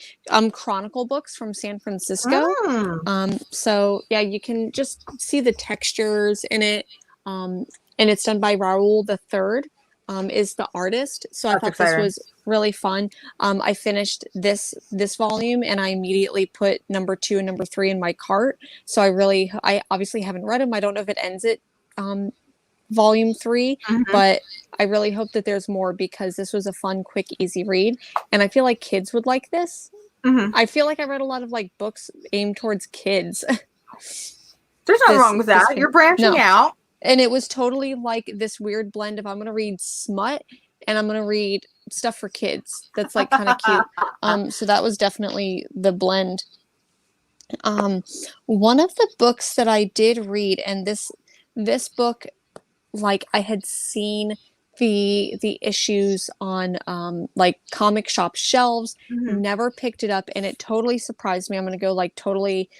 Chronicle Books from San Francisco. Mm. So yeah, you can just see the textures in it. And it's done by Raul the Third, is the artist. So I That's thought this exciting. was really fun. I finished this volume, and I immediately put number 2 and number 3 in my cart. So I obviously haven't read them. I don't know if it ends at volume 3, Mhm. but I really hope that there's more because this was a fun, quick, easy read. And I feel like kids would like this. Mhm. I feel like I read a lot of like books aimed towards kids. There's nothing wrong with that. You're branching No. out. And it was totally like this weird blend of I'm gonna read smut and I'm gonna read stuff for kids. That's like kind of cute. So that was definitely the blend. Um, One of the books that I did read, and this book, like I had seen the issues on like comic shop shelves, Mhm. never picked it up, and it totally surprised me. I'm gonna go like totally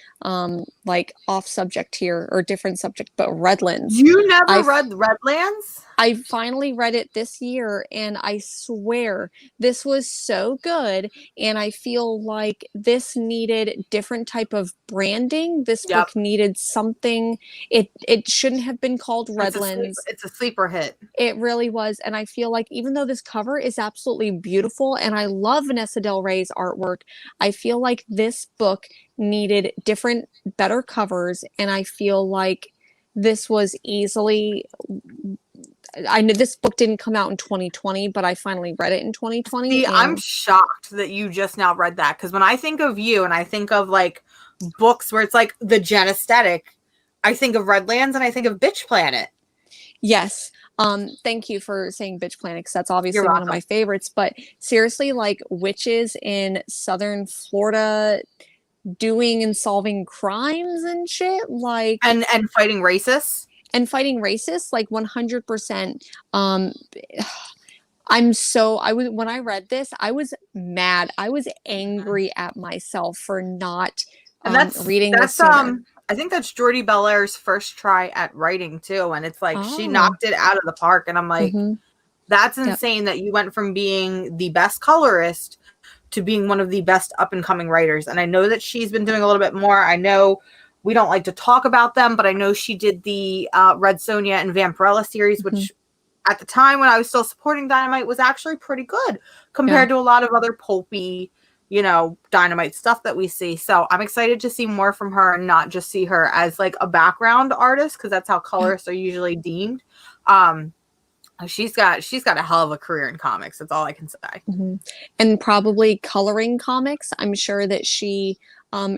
like off subject here or different subject, but Redlands. You never I read Redlands? I finally read it this year, and I swear this was so good. And I feel like this needed different type of branding. This Yep. book needed something. It shouldn't have been called Redlands. It's a sleeper hit. It really was. And I feel like even though this cover is absolutely beautiful, and I love Vanessa Del Rey's artwork, I feel like this book needed different, better covers. And I feel like this was easily, I know this book didn't come out in 2020, but I finally read it in 2020. See, I'm And shocked that you just now read that because when I think of you and I think of like books where it's like the Gen aesthetic, I think of Redlands and I think of Bitch Planet. yes, thank you for saying Bitch Planet, 'cause that's You're obviously one of welcome. my favorites. But seriously, like witches in southern Florida doing and solving crimes and shit, like, And fighting racists. and fighting racists, like 100%. When I read this, I was mad. I was angry at myself for not And reading this that's sooner. I think that's Jordy Belair's first try at writing too. And it's like she Oh, knocked it out of the park. And I'm like, mm-hmm. that's Yep. insane that you went from being the best colorist to being one of the best up and coming writers. And I know that she's been doing a little bit more. I know we don't like to talk about them, but I know she did the Red Sonja and Vampirella series, Mm-hmm. which at the time when I was still supporting Dynamite was actually pretty good Yeah. compared to a lot of other pulpy, you know, Dynamite stuff that we see. So I'm excited to see more from her and not just see her as like a background artist because that's how Yeah. colorists are usually deemed. She's got a hell of a career in comics. That's all I can say. Mm-hmm. And probably coloring comics. I'm sure that she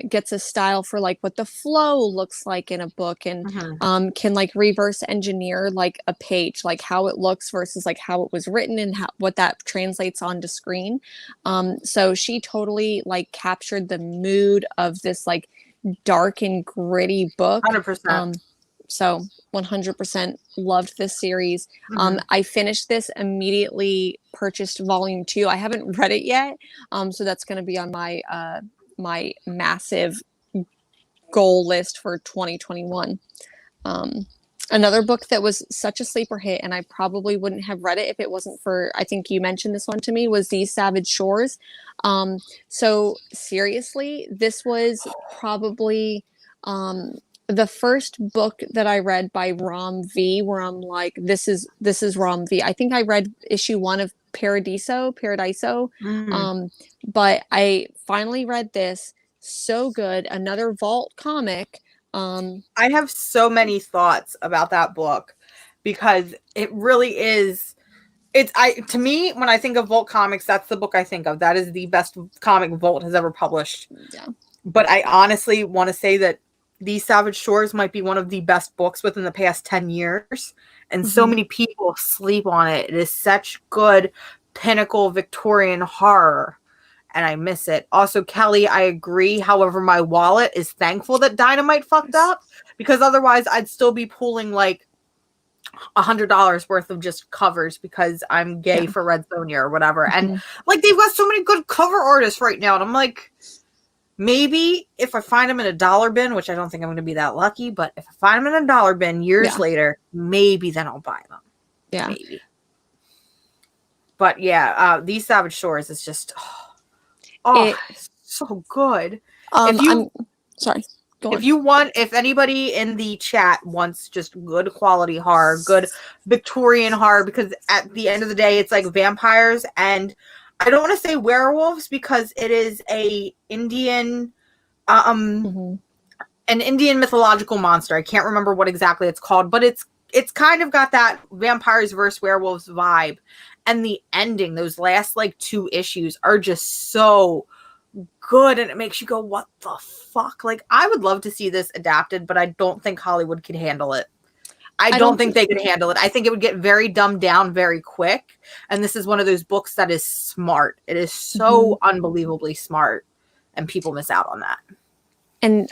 gets a style for like what the flow looks like in a book, and Mm-hmm. can like reverse engineer like a page, like how it looks versus like how it was written and what that translates onto screen. So she totally like captured the mood of this like dark and gritty book. 100%. So 100% loved this series. I finished this, immediately purchased volume 2. I haven't read it yet, so that's going to be on my my massive goal list for 2021. Another book that was such a sleeper hit, and I probably wouldn't have read it if it wasn't for, I think you mentioned this one to me, was These Savage Shores. So seriously, this was probably the first book that I read by Rom V, where I'm like, this is Rom V. I think I read issue 1 of Paradiso, but I finally read this. So good. Another Vault comic. I have so many thoughts about that book because it really is. To me, when I think of Vault comics, that's the book I think of. That is the best comic Vault has ever published. Yeah. But I honestly want to say that These Savage Shores might be one of the best books within the past 10 years. And so many people sleep on it. It is such good pinnacle Victorian horror. And I miss it. Also, Kelly, I agree. However, my wallet is thankful that Dynamite fucked up, because otherwise I'd still be pulling like $100 worth of just covers because I'm gay for Red Sonja or whatever. And like, they've got so many good cover artists right now. And I'm like, maybe if I find them in a dollar bin, which I don't think I'm going to be that lucky, but if I find them in a dollar bin years later, maybe then I'll buy them. Yeah. Maybe. But yeah, These Savage Shores is just... it's so good. Sorry. Go on. If anybody in the chat wants just good quality horror, good Victorian horror, because at the end of the day, it's like vampires, and I don't want to say werewolves because it is an Indian mythological monster. I can't remember what exactly it's called, but it's kind of got that vampires versus werewolves vibe. And the ending, those last like 2 issues are just so good, and it makes you go, what the fuck? Like, I would love to see this adapted, but I don't think Hollywood could handle it. I don't think they could handle it. I think it would get very dumbed down very quick. And this is one of those books that is smart. It is so unbelievably smart, and people miss out on that. And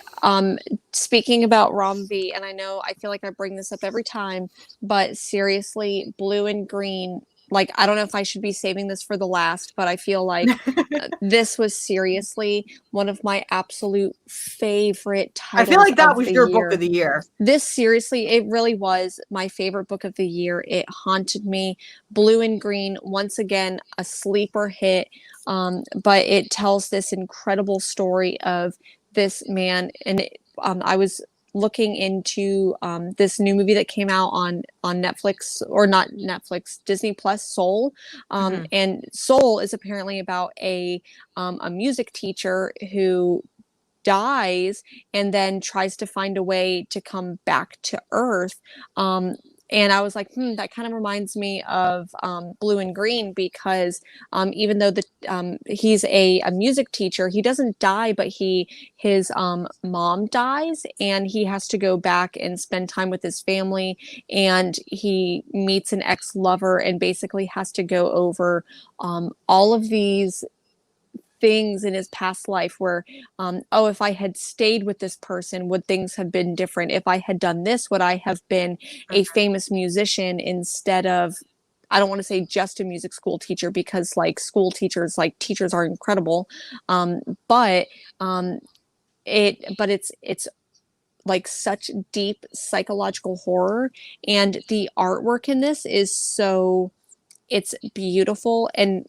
speaking about Rom V, and I know I feel like I bring this up every time, but seriously, Blue and Green, like, I don't know if I should be saving this for the last, but I feel like this was seriously one of my absolute favorite titles. I feel like that was your book of the year. This seriously, it really was my favorite book of the year. It haunted me. Blue and Green, once again, a sleeper hit. But it tells this incredible story of this man. And I was looking into this new movie that came out on Netflix, or not Netflix, Disney Plus, Soul. And Soul is apparently about a music teacher who dies and then tries to find a way to come back to Earth. And I was like, that kind of reminds me of Blue and Green, because even though he's a music teacher, he doesn't die, but his mom dies, and he has to go back and spend time with his family, and he meets an ex-lover and basically has to go over all of these things in his past life where, if I had stayed with this person, would things have been different? If I had done this, would I have been a famous musician instead of, I don't want to say just a music school teacher, because like school teachers, like teachers are incredible. But it's like such deep psychological horror, and the artwork in this is it's beautiful. And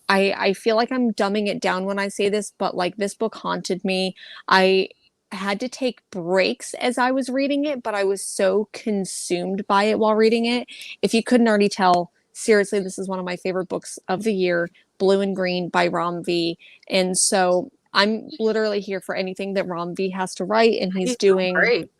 I feel like I'm dumbing it down when I say this, but like, this book haunted me. I had to take breaks as I was reading it, but I was so consumed by it while reading it. If you couldn't already tell, seriously, this is one of my favorite books of the year, Blue and Green by Rom V. And so I'm literally here for anything that Rom V has to write, and he's doing great.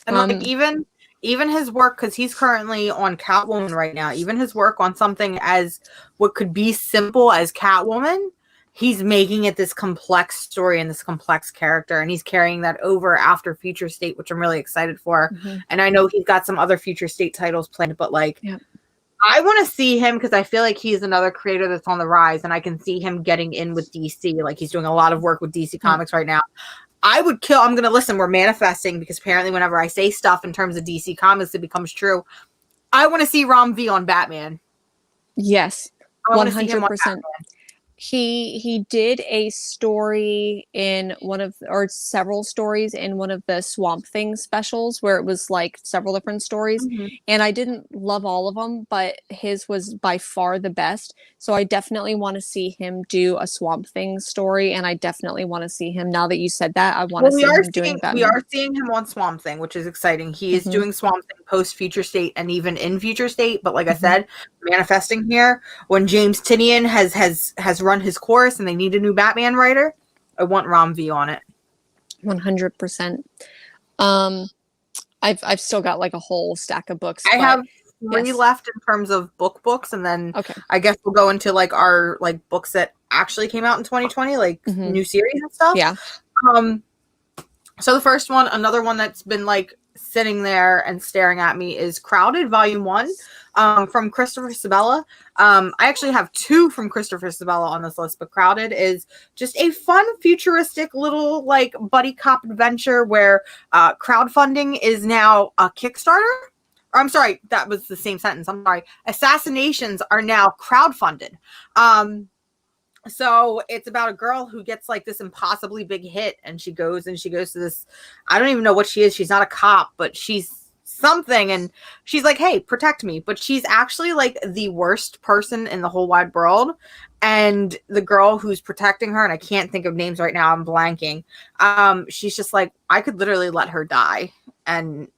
And like, even his work, because he's currently on Catwoman right now, even his work on something as what could be simple as Catwoman, he's making it this complex story and this complex character, and he's carrying that over after Future State, which I'm really excited for. And I know he's got some other Future State titles planned, but like, I want to see him, because I feel like he's another creator that's on the rise, and I can see him getting in with DC. Like, he's doing a lot of work with DC Comics right now. I would kill. I'm gonna listen. We're manifesting because apparently, whenever I say stuff in terms of DC Comics, it becomes true. I want to see Rom V on Batman. Yes, I want to see him on 100%. Batman. He did a story in one of, or several stories in one of the Swamp Thing specials where it was like several different stories, and I didn't love all of them, but his was by far the best. So I definitely want to see him do a Swamp Thing story, and I definitely want to see him, now that you said that, I want to see him doing We Batman. are seeing him on Swamp Thing, which is exciting. He is Mhm. doing Swamp Thing post Future State and even in Future State. But like I Mhm. said, manifesting here, when James Tynion has run his course and they need a new Batman writer, I want Rom V on it. 100%. I've still got like a whole stack of books, I but have 3 yes. left in terms of books, and then Okay. I guess we'll go into like our like books that actually came out in 2020, like Mhm. new series and stuff. Yeah. So the first one, another one that's been like sitting there and staring at me, is Crowded Volume 1, from Christopher Sabella. I actually have 2 from Christopher Sabella on this list, but Crowded is just a fun, futuristic little like buddy cop adventure where crowdfunding is now a Kickstarter. Or I'm sorry, that was the same sentence. I'm sorry. Assassinations are now crowdfunded. So it's about a girl who gets like this impossibly big hit, and she goes to this, I don't even know what she is. She's not a cop, but she's something, and she's like, hey, protect me. But she's actually like the worst person in the whole wide world. And the girl who's protecting her, and I can't think of names right now, I'm blanking. She's just like, I could literally let her die and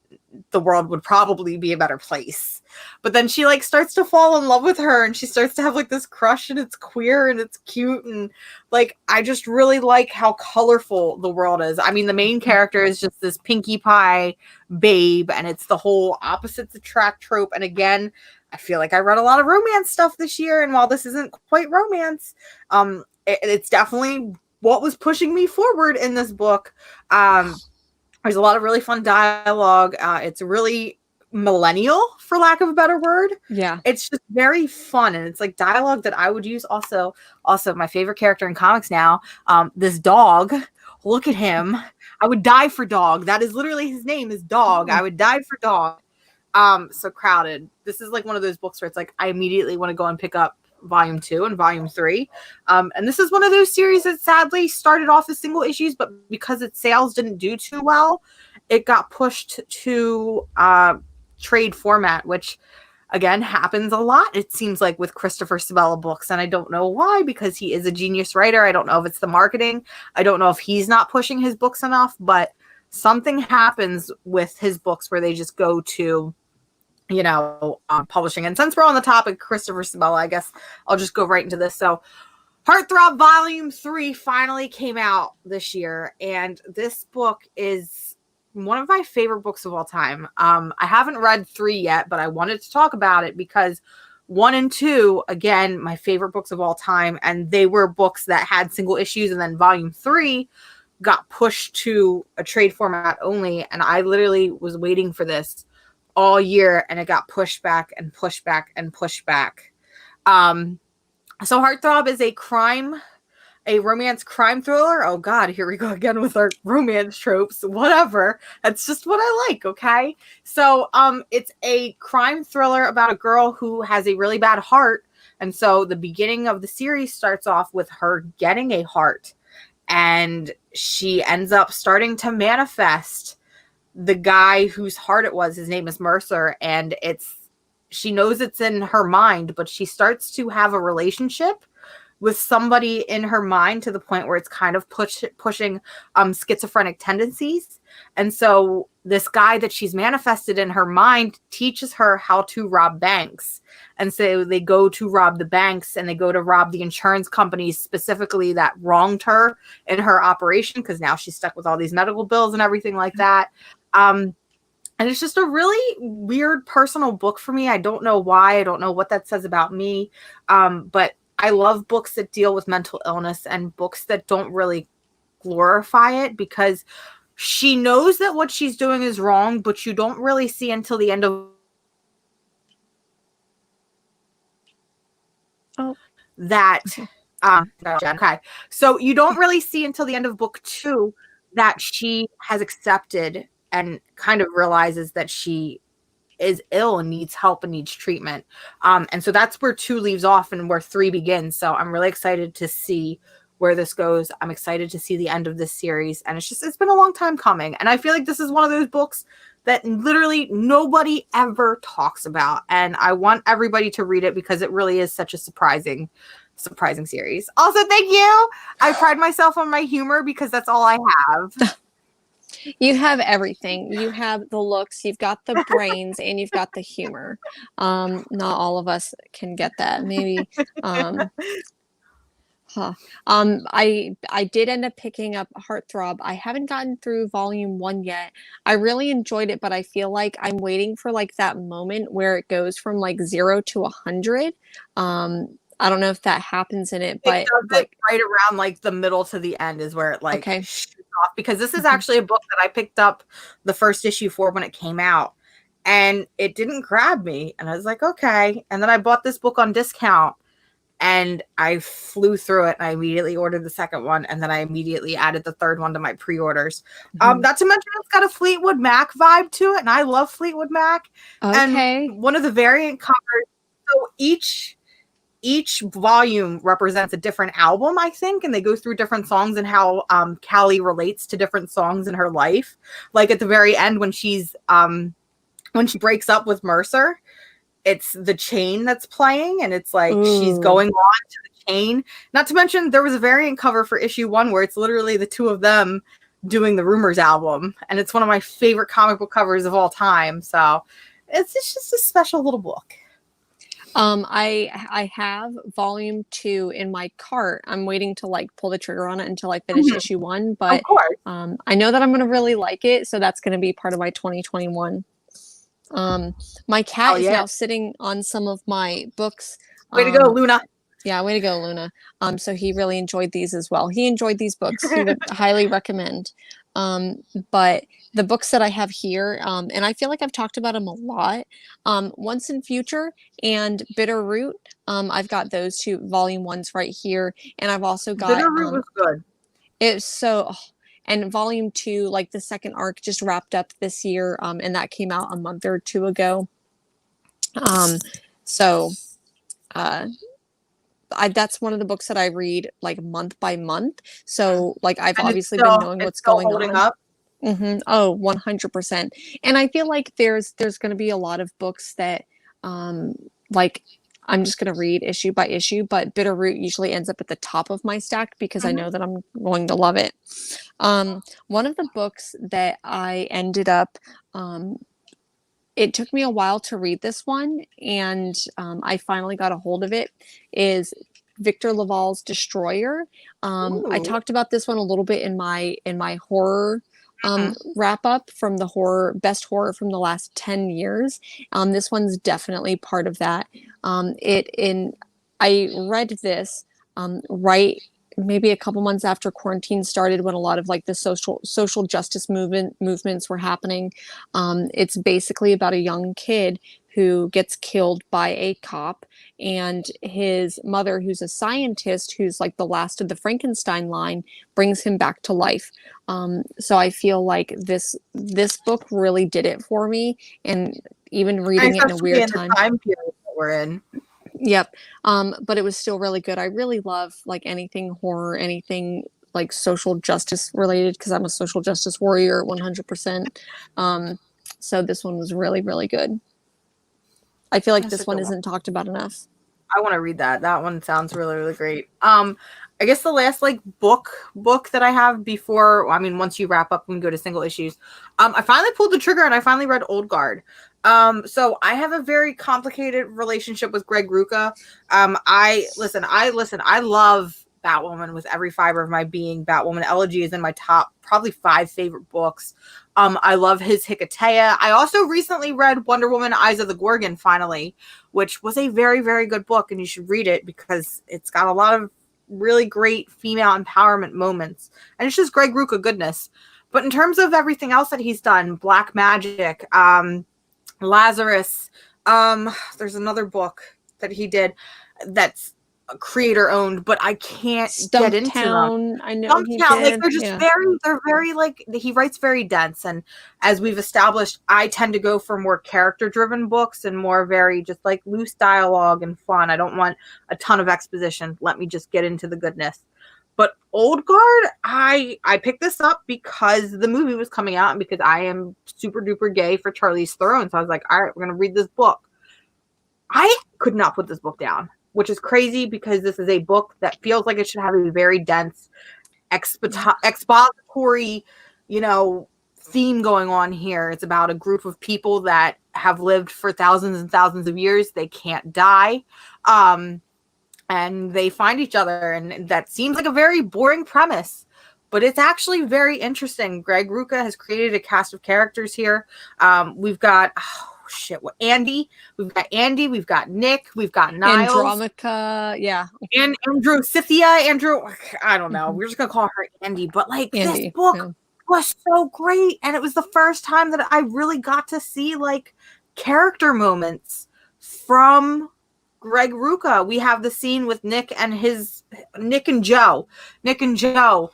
the world would probably be a better place. But then she like starts to fall in love with her, and she starts to have like this crush, and it's queer and it's cute, and like I just really like how colorful the world is. I mean, the main character is just this Pinkie Pie babe, and it's the whole opposites attract trope. And again, I feel like I read a lot of romance stuff this year, and while this isn't quite romance, it's definitely what was pushing me forward in this book. There's a lot of really fun dialogue. It's really millennial, for lack of a better word. Yeah. It's just very fun, and it's like dialogue that I would use. Also, my favorite character in comics now, this dog. Look at him. I would die for Dog. That is literally his name, is Dog. I would die for Dog. So Crowded. This is like one of those books where it's like I immediately want to go and pick up Volume 2 and Volume 3. And this is one of those series that sadly started off as single issues, but because its sales didn't do too well, it got pushed to trade format, which again happens a lot, it seems like, with Christopher Sabella books. And I don't know why, because he is a genius writer. I don't know if it's the marketing. I don't know if he's not pushing his books enough, but something happens with his books where they just go to publishing. And since we're on the topic, Christopher Sabella, I guess I'll just go right into this. So Heartthrob Volume 3 finally came out this year, and this book is one of my favorite books of all time. I haven't read 3 yet, but I wanted to talk about it because 1 and 2, again, my favorite books of all time, and they were books that had single issues, and then Volume 3 got pushed to a trade format only, and I literally was waiting for this all year, and it got pushed back and pushed back and pushed back. So Heartthrob is a romance crime thriller. Oh God, here we go again with our romance tropes. Whatever. That's just what I like, okay? So it's a crime thriller about a girl who has a really bad heart. And so the beginning of the series starts off with her getting a heart. And she ends up starting to manifest the guy whose heart it was. His name is Mercer, and she knows it's in her mind, but she starts to have a relationship with somebody in her mind to the point where it's kind of pushing schizophrenic tendencies. And so this guy that she's manifested in her mind teaches her how to rob banks. And so they go to rob the banks, and they go to rob the insurance companies specifically that wronged her in her operation, because now she's stuck with all these medical bills and everything like that. And it's just a really weird personal book for me. I don't know why. I don't know what that says about me. But I love books that deal with mental illness and books that don't really glorify it, because she knows that what she's doing is wrong, but you don't really see until the end of that. Okay. So you don't really see until the end of book 2 that she has accepted and kind of realizes that she is ill and needs help and needs treatment. And so that's where 2 leaves off and where 3 begins. So I'm really excited to see where this goes. I'm excited to see the end of this series. And it's been a long time coming. And I feel like this is one of those books that literally nobody ever talks about. And I want everybody to read it because it really is such a surprising series. Also, thank you. I pride myself on my humor because that's all I have. You have everything. You have the looks, you've got the brains, and you've got the humor. Not all of us can get that. Maybe. I did end up picking up Heartthrob. I haven't gotten through volume 1 yet. I really enjoyed it, but I feel like I'm waiting for like that moment where it goes from like 0 to 100. I don't know if that happens in it, but it does like it right around like the middle to the end is where it like okay. shoots off, because this is actually a book that I picked up the first issue for when it came out, and it didn't grab me, and I was like, okay. And then I bought this book on discount, and I flew through it, and I immediately ordered the second one, and then I immediately added the third one to my pre-orders. Not to mention it's got a Fleetwood Mac vibe to it, and I love Fleetwood Mac. Okay. And one of the variant covers, so each volume represents a different album, I think, and they go through different songs and how Callie relates to different songs in her life. Like at the very end when she breaks up with Mercer, it's the chain that's playing, and it's like she's going on to the chain. Not to mention there was a variant cover for issue 1 where it's literally the 2 of them doing the Rumors album, and it's one of my favorite comic book covers of all time. So it's just a special little book. I have volume 2 in my cart. I'm waiting to like pull the trigger on it until I finish issue 1, but of course. I know that I'm gonna really like it, so that's gonna be part of my 2021. My cat is now sitting on some of my books. Way to go, Luna. Yeah, way to go, Luna. So he really enjoyed these as well. He enjoyed these books. He would highly recommend. But the books that I have here, and I feel like I've talked about them a lot, Once in Future and Bitter Root. I've got those 2 volume 1s right here, and I've also got Bitter Root was good. It's so, and volume 2, like the second arc, just wrapped up this year, and that came out a month or 2 ago. That's one of the books that I read like month by month. So like I've obviously been knowing what's going on. Up. Oh, 100%. And I feel like there's going to be a lot of books that like I'm just going to read issue by issue, but Bitter Root usually ends up at the top of my stack because I know that I'm going to love it. One of the books that I ended up it took me a while to read this one, and I finally got a hold of it, is Victor Laval's Destroyer. I talked about this one a little bit in my horror wrap up from the best horror from the last 10 years. This one's definitely part of that. I read this right maybe a couple months after quarantine started, when a lot of like the social justice movements were happening. It's basically about a young kid who gets killed by a cop, and his mother, who's a scientist, who's like the last of the Frankenstein line, brings him back to life. So I feel like this book really did it for me, and even reading it in a weird time period that we're in. Yep. But it was still really good. I really love like anything horror, anything like social justice related, because I'm a social justice warrior 100%. So this one was really, really good. I feel like this one isn't talked about enough. I want to read that. That one sounds really, really great. I guess the last like book that I have before, once you wrap up and go to single issues, I finally pulled the trigger and I finally read Old Guard. So I have a very complicated relationship with Greg Rucka. I love Batwoman with every fiber of my being. Batwoman Elegy is in my top probably 5 favorite books. I love his Hikatea. I also recently read Wonder Woman Eyes of the Gorgon finally, which was a very, very good book, and you should read it because it's got a lot of really great female empowerment moments, and it's just Greg Rucka goodness. But in terms of everything else that he's done, Black Magic, Lazarus, there's another book that he did that's creator owned, but I can't get into them. Stumptown, I know he Stumptown, like did. they're just Yeah. they're very like, he writes very dense, and as we've established, I tend to go for more character driven books and more very just like loose dialogue and fun. I don't want a ton of exposition. Let me just get into the goodness. But Old Guard, I picked this up because the movie was coming out and because I am super duper gay for Charlize Theron. So I was like, all right, we're gonna read this book. I could not put this book down, which is crazy because this is a book that feels like it should have a very dense expository, theme going on here. It's about a group of people that have lived for thousands and thousands of years. They can't die. And they find each other. And that seems like a very boring premise, but it's actually very interesting. Greg Rucka has created a cast of characters here. We've got, Andy. We've got Andy. We've got Nick. We've got Niles. Andromaca, yeah. And Andrew, I don't know. We're just going to call her Andy. But like Andy, this book was so great. And it was the first time that I really got to see like character moments from Greg Rucka. We have the scene with Nick and Joe. Nick and Joe,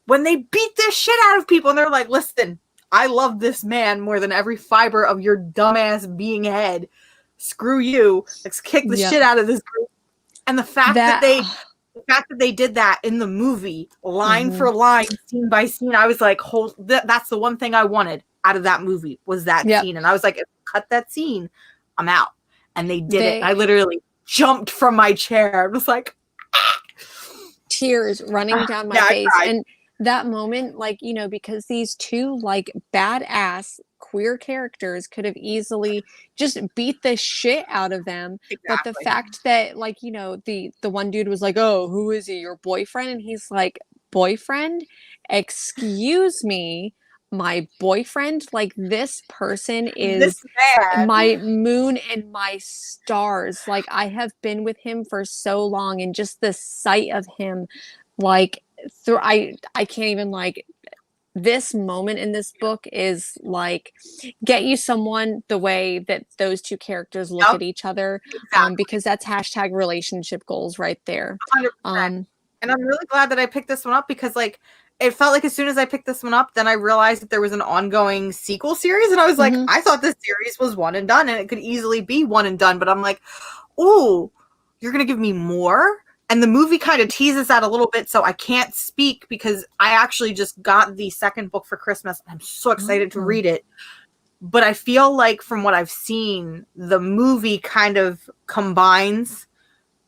when they beat this shit out of people and they're like, listen, I love this man more than every fiber of your dumbass being head. Screw you. Let's kick the shit out of this group. And the fact that they did that in the movie, line for line, scene by scene, I was like, that's the one thing I wanted out of that movie was that scene. And I was like, cut that scene, I'm out. And they did it. I literally jumped from my chair. I was like, tears running down my face. And that moment, like, because these two like badass queer characters could have easily just beat the shit out of them. Exactly. But the fact that like, the one dude was like, oh, who is he? Your boyfriend? And he's like, boyfriend? Excuse me, my boyfriend? Like, this person is my moon and my stars. Like, I have been with him for so long, and just the sight of him, like, I can't even, like, this moment in this book is like, get you someone the way that those two characters look at each other. Exactly. Because that's hashtag relationship goals right there. 100%. And I'm really glad that I picked this one up because, like, it felt like as soon as I picked this one up, then I realized that there was an ongoing sequel series. And I was like, I thought this series was one and done, and it could easily be one and done. But I'm like, oh, you're going to give me more? And the movie kind of teases that a little bit, so I can't speak because I actually just got the second book for Christmas. I'm so excited to read it. But I feel like from what I've seen, the movie kind of combines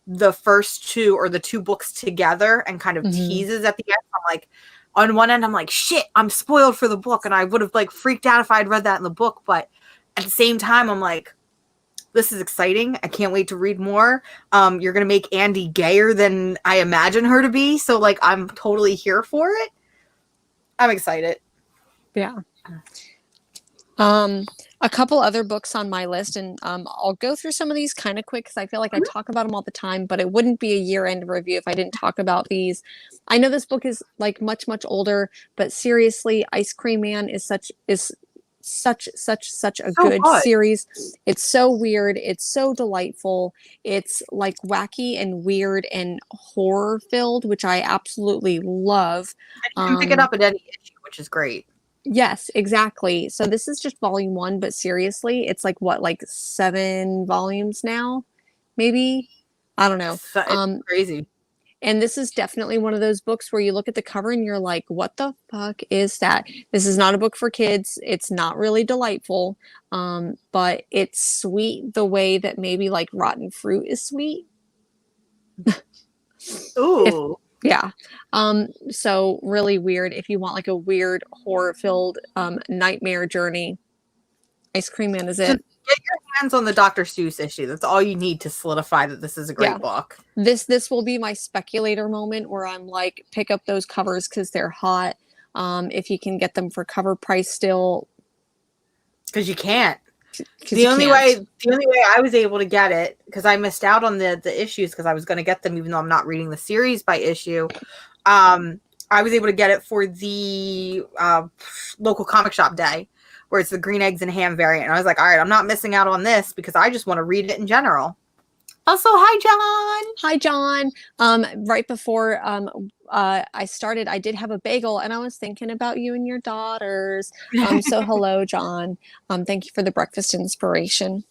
the first two or the two books together and kind of teases at the end. I'm like, on one end, I'm like, shit, I'm spoiled for the book. And I would have like freaked out if I'd read that in the book. But at the same time, I'm like, this is exciting. I can't wait to read more. You're going to make Andy gayer than I imagine her to be. So like, I'm totally here for it. I'm excited. Yeah. A couple other books on my list, and I'll go through some of these kind of quick because I feel like I talk about them all the time, but it wouldn't be a year-end review if I didn't talk about these. I know this book is like much older, but seriously, Ice Cream Man is such a good series. It's so weird. It's so delightful. It's like wacky and weird and horror filled, which I absolutely love. And you can pick it up at any issue, which is great. Yes, exactly. So this is just volume 1, but seriously, it's like what, like 7 volumes now? Maybe? I don't know. It's crazy. And this is definitely one of those books where you look at the cover and you're like, what the fuck is that? This is not a book for kids. It's not really delightful. But it's sweet the way that maybe like rotten fruit is sweet. Ooh. Yeah. So really weird. If you want like a weird horror-filled nightmare journey, Ice Cream Man is it. Get your hands on the Dr. Seuss issue. That's all you need to solidify that this is a great book. This will be my speculator moment where I'm like, pick up those covers because they're hot. If you can get them for cover price still. Because you can't. The only way I was able to get it, because I missed out on the issues because I was going to get them even though I'm not reading the series by issue. I was able to get it for the local comic shop day, where it's the green eggs and ham variant. And I was like, all right, I'm not missing out on this because I just want to read it in general. Also, hi, John. Hi, John. Right before I started, I did have a bagel, and I was thinking about you and your daughters. So hello, John. Thank you for the breakfast inspiration.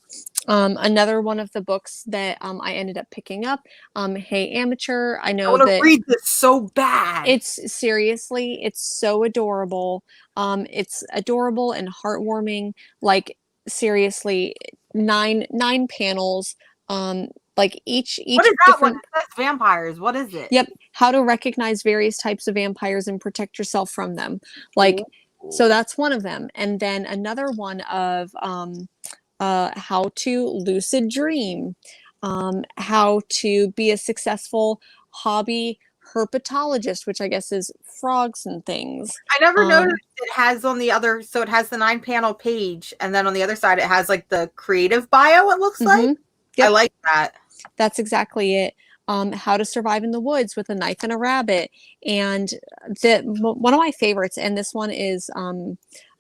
Another one of the books that I ended up picking up, Hey Amateur. I I know want to that read this so bad. it's seriously, it's so adorable. It's adorable and heartwarming. Like seriously, nine panels. Like What each is that one? different. It says vampires. What is it? Yep, how to recognize various types of vampires and protect yourself from them. Like, Ooh. so that's one of them. And then another one of how to lucid dream, how to be a successful hobby herpetologist, which I guess is frogs and things. I never noticed it has on the other, so it has the 9-panel page, and then on the other side it has like the creative bio, it looks like. Yep. I like that. That's exactly it. How to survive in the woods with a knife and a rabbit. And one of my favorites, and this one is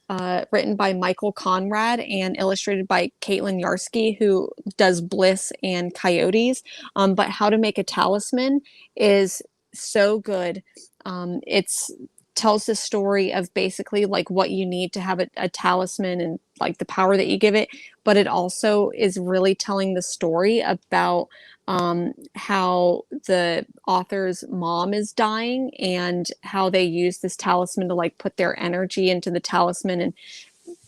written by Michael Conrad and illustrated by Caitlin Yarsky, who does Bliss and Coyotes. But How to Make a Talisman is so good. It's tells the story of basically like what you need to have a talisman and like the power that you give it, but it also is really telling the story about how the author's mom is dying and how they use this talisman to like put their energy into the talisman. And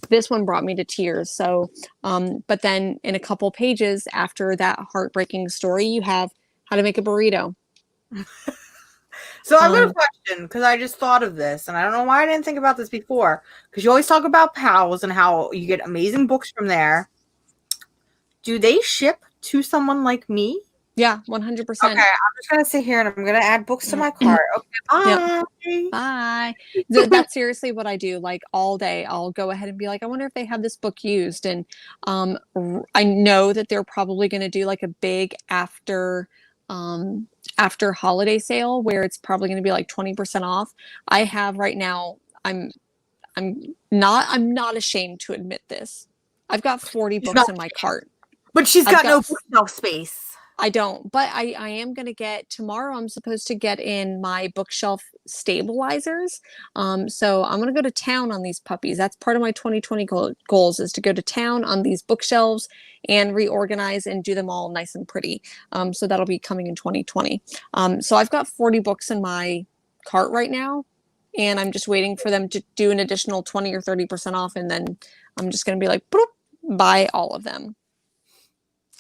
this one brought me to tears. So, but then in a couple pages after that heartbreaking story, you have How to Make a Burrito. So I've got a question, because I just thought of this, and I don't know why I didn't think about this before, because you always talk about pals and how you get amazing books from there. Do they ship to someone like me? Yeah, 100%. Okay, I'm just going to sit here and I'm going to add books to my cart. Okay, bye. Yep. Bye. That's seriously what I do. Like all day, I'll go ahead and be like, I wonder if they have this book used. And I know that they're probably going to do like a big after holiday sale where it's probably going to be like 20% off. I have right now, I'm not ashamed to admit this. I've got 40 books in my cart. But she's got no bookshelf space. I don't, but I am going to get tomorrow. I'm supposed to get in my bookshelf stabilizers. So I'm going to go to town on these puppies. That's part of my 2020 goals is to go to town on these bookshelves and reorganize and do them all nice and pretty. So that'll be coming in 2020. So I've got 40 books in my cart right now, and I'm just waiting for them to do an additional 20 or 30% off. And then I'm just going to be like, boop, buy all of them.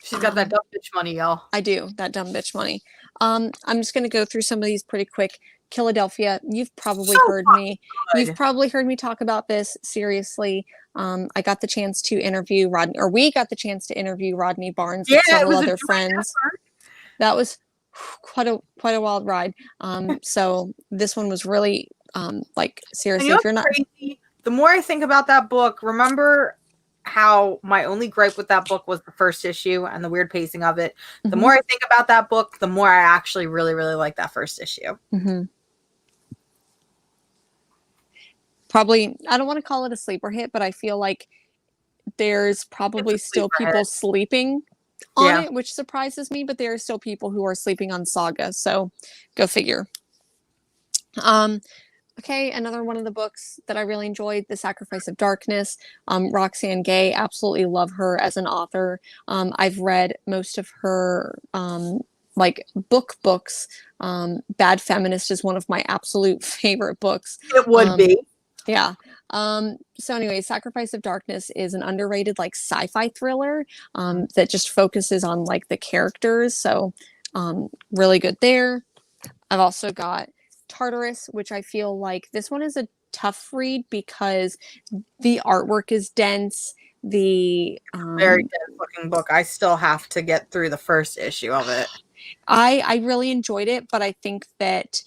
She's got that dumb bitch money, y'all. I do, that dumb bitch money. I'm just going to go through some of these pretty quick. Philadelphia, you've probably heard me. You've probably heard me talk about this. Seriously, I got the chance to interview Rodney, or we got the chance to interview Rodney Barnes with several other friends. That was quite a wild ride. So this one was really like seriously. If you're not crazy, the more I think about that book, remember how my only gripe with that book was the first issue and the weird pacing of it. The more I think about that book, the more I actually really, really like that first issue. Probably, I don't want to call it a sleeper hit, but I feel like there's probably still people sleeping on it, which surprises me, but there are still people who are sleeping on Saga. So go figure. Okay, another one of the books that I really enjoyed, The Sacrifice of Darkness. Roxane Gay, absolutely love her as an author. I've read most of her like books. Bad Feminist is one of my absolute favorite books. It would be. Yeah. So anyway, Sacrifice of Darkness is an underrated like sci-fi thriller that just focuses on like the characters. So really good there. I've also got Tartarus, which I feel like this one is a tough read because the artwork is dense. The very dense looking book. I still have to get through the first issue of it. I really enjoyed it, but I think that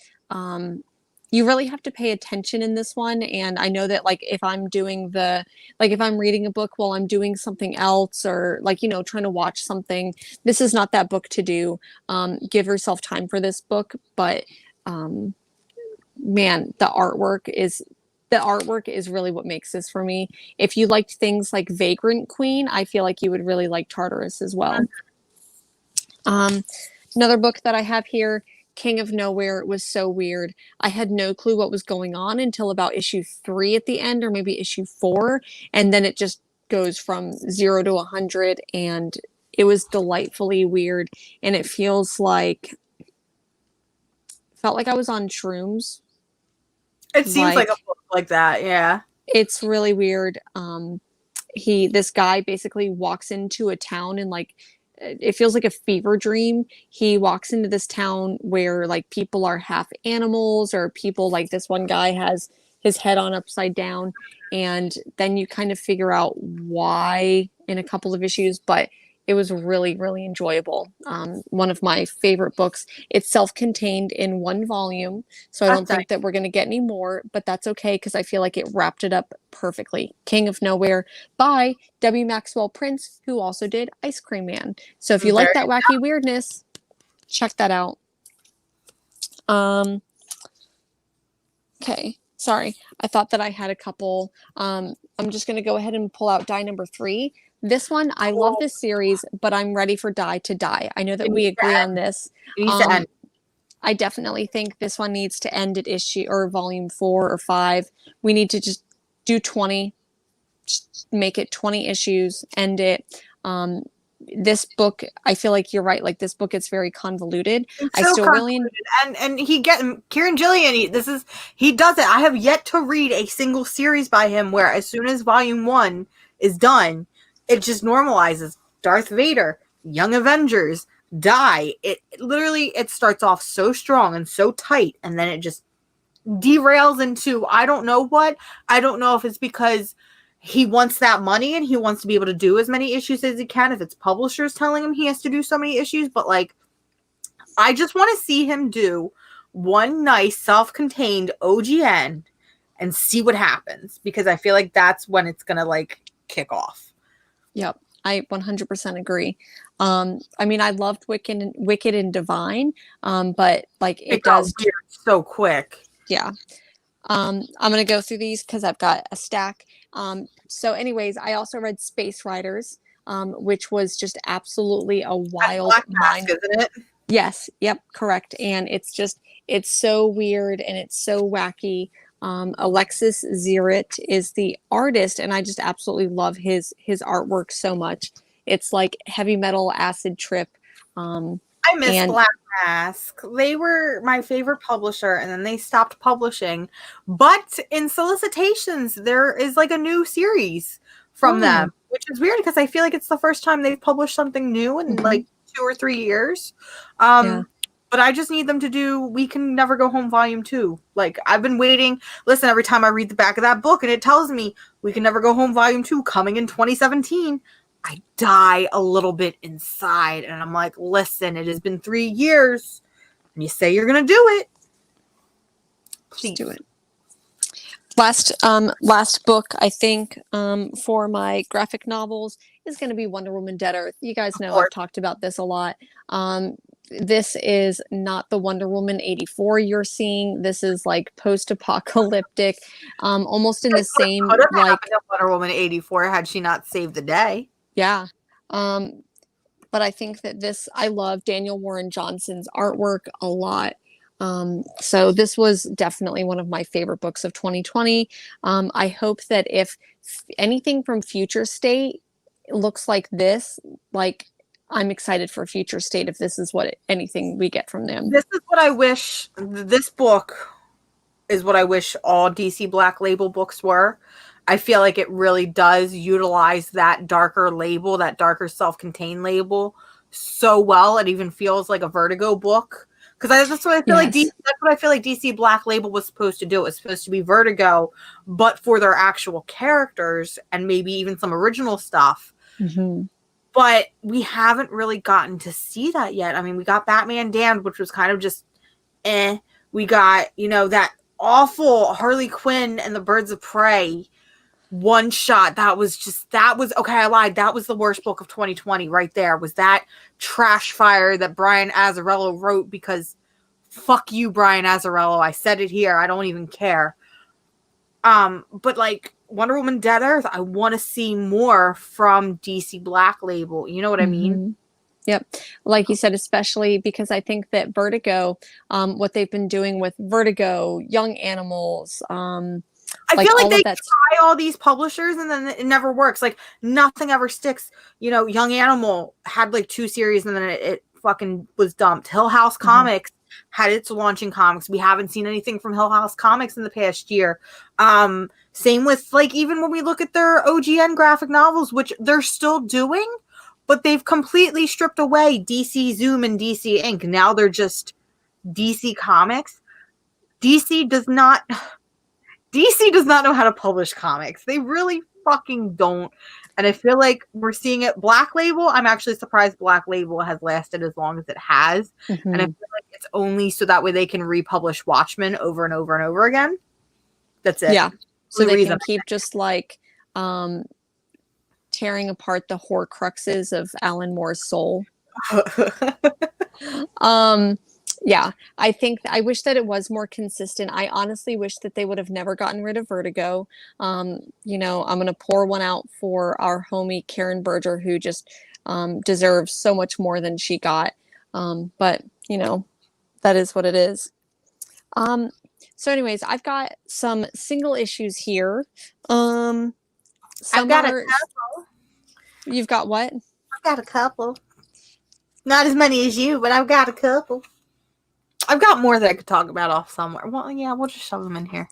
you really have to pay attention in this one. And I know that like if I'm doing if I'm reading a book while I'm doing something else or like, you know, trying to watch something, this is not that book to do. Give yourself time for this book, but man, the artwork is really what makes this for me. If you liked things like Vagrant Queen, I feel like you would really like Tartarus as well. Another book that I have here, King of Nowhere, was so weird. I had no clue what was going on until about issue 3 at the end, or maybe issue 4, and then it just goes from 0 to 100, and it was delightfully weird, and it felt like I was on shrooms. It seems like a book like that, yeah. It's really weird. This guy basically walks into a town and like it feels like a fever dream. He walks into this town where like people are half animals, or people, like this one guy has his head on upside down, and then you kind of figure out why in a couple of issues, but it was really, really enjoyable. One of my favorite books. It's self-contained in one volume, so I don't think that we're going to get any more, but that's okay because I feel like it wrapped it up perfectly. King of Nowhere by W. Maxwell Prince, who also did Ice Cream Man. So if you like that wacky weirdness, check that out. Okay, sorry. I thought that I had a couple. I'm just going to go ahead and pull out die number 3. This one, I love this series, but I'm ready for die to die. I know that we agree on this. I definitely think this one needs to end at issue or volume 4 or 5. We need to just do 20, just make it 20 issues, end it. This book, I feel like you're right. Like this book, it's very convoluted. It's so convoluted. And Kieran Gillian, he does it. I have yet to read a single series by him where as soon as volume 1 is done, it just normalizes Darth Vader, Young Avengers, die. It literally, it starts off so strong and so tight, and then it just derails into I don't know what. I don't know if it's because he wants that money and he wants to be able to do as many issues as he can, if it's publishers telling him he has to do so many issues, but like I just want to see him do one nice self-contained OGN and see what happens, because I feel like that's when it's gonna like kick off. Yep, I 100% agree. I mean, I loved Wicked and Divine, but like it does weird so quick. Yeah. I'm gonna go through these because I've got a stack. So anyways, I also read Space Riders, which was just absolutely a wild mind, isn't it? Yes, yep, correct. And it's so weird and it's so wacky. Alexis Zirit is the artist, and I just absolutely love his artwork so much. It's like heavy metal acid trip. I miss Black Mask. They were my favorite publisher, and then they stopped publishing. But in solicitations, there is like a new series from them, which is weird because I feel like it's the first time they've published something new in like 2 or 3 years. But I just need them to do We Can Never Go Home Volume 2. Like, I've been waiting. Listen, every time I read the back of that book and it tells me We Can Never Go Home Volume 2 coming in 2017, I die a little bit inside. And I'm like, listen, it has been 3 years. And you say you're going to do it. Please do it. Last book, I think, for my graphic novels is going to be Wonder Woman Dead Earth. You guys know I've talked about this a lot. This is not the Wonder Woman 84 you're seeing. This is like post-apocalyptic, almost in the same like Wonder Woman 84 had she not saved the day. Yeah. But I think that I love Daniel Warren Johnson's artwork a lot. So this was definitely one of my favorite books of 2020. I hope that if anything from Future State looks like this, like I'm excited for Future State if this is anything we get from them. This is what I wish. This book is what I wish all DC Black Label books were. I feel like it really does utilize that darker label, that darker self-contained label so well. It even feels like a Vertigo book. Because that's what I feel like. That's what I feel like DC Black Label was supposed to do. It was supposed to be Vertigo, but for their actual characters and maybe even some original stuff. But we haven't really gotten to see that yet. I mean, we got Batman Damned, which was kind of just eh. We got, that awful Harley Quinn and the Birds of Prey one shot. That was okay. I lied. That was the worst book of 2020 right there. Was that trash fire that Brian Azzarello wrote, because fuck you, Brian Azzarello. I said it here. I don't even care. But like Wonder Woman Dead Earth, I want to see more from DC Black Label. You know what I mean? Yep. Like you said, especially because I think that Vertigo, what they've been doing with Vertigo, Young Animals, I like feel like all of they that. try all these publishers and then it never works. Like nothing ever sticks. You know, Young Animal had like 2 series and then it fucking was dumped. Hill House Comics had its launching comics. We haven't seen anything from Hill House Comics in the past year. Same with like even when we look at their OGN graphic novels, which they're still doing, but they've completely stripped away DC Zoom and DC Ink. Now they're just DC Comics. DC does not know how to publish comics. They really fucking don't. And I feel like we're seeing it. Black Label, I'm actually surprised Black Label has lasted as long as it has. And I feel like it's only so that way they can republish Watchmen over and over and over again. That's it. Yeah. So The they reason. can keep just like tearing apart the horcruxes of Alan Moore's soul. Yeah, I wish that it was more consistent. I honestly wish that they would have never gotten rid of Vertigo. You know, I'm gonna pour one out for our homie Karen Berger, who just deserves so much more than she got. But you know, that is what it is. So anyways, I've got some single issues here. I've got a couple. You've got what? I've got a couple. Not as many as you, but I've got a couple. I've got more that I could talk about off somewhere. Well, yeah, we'll just shove them in here.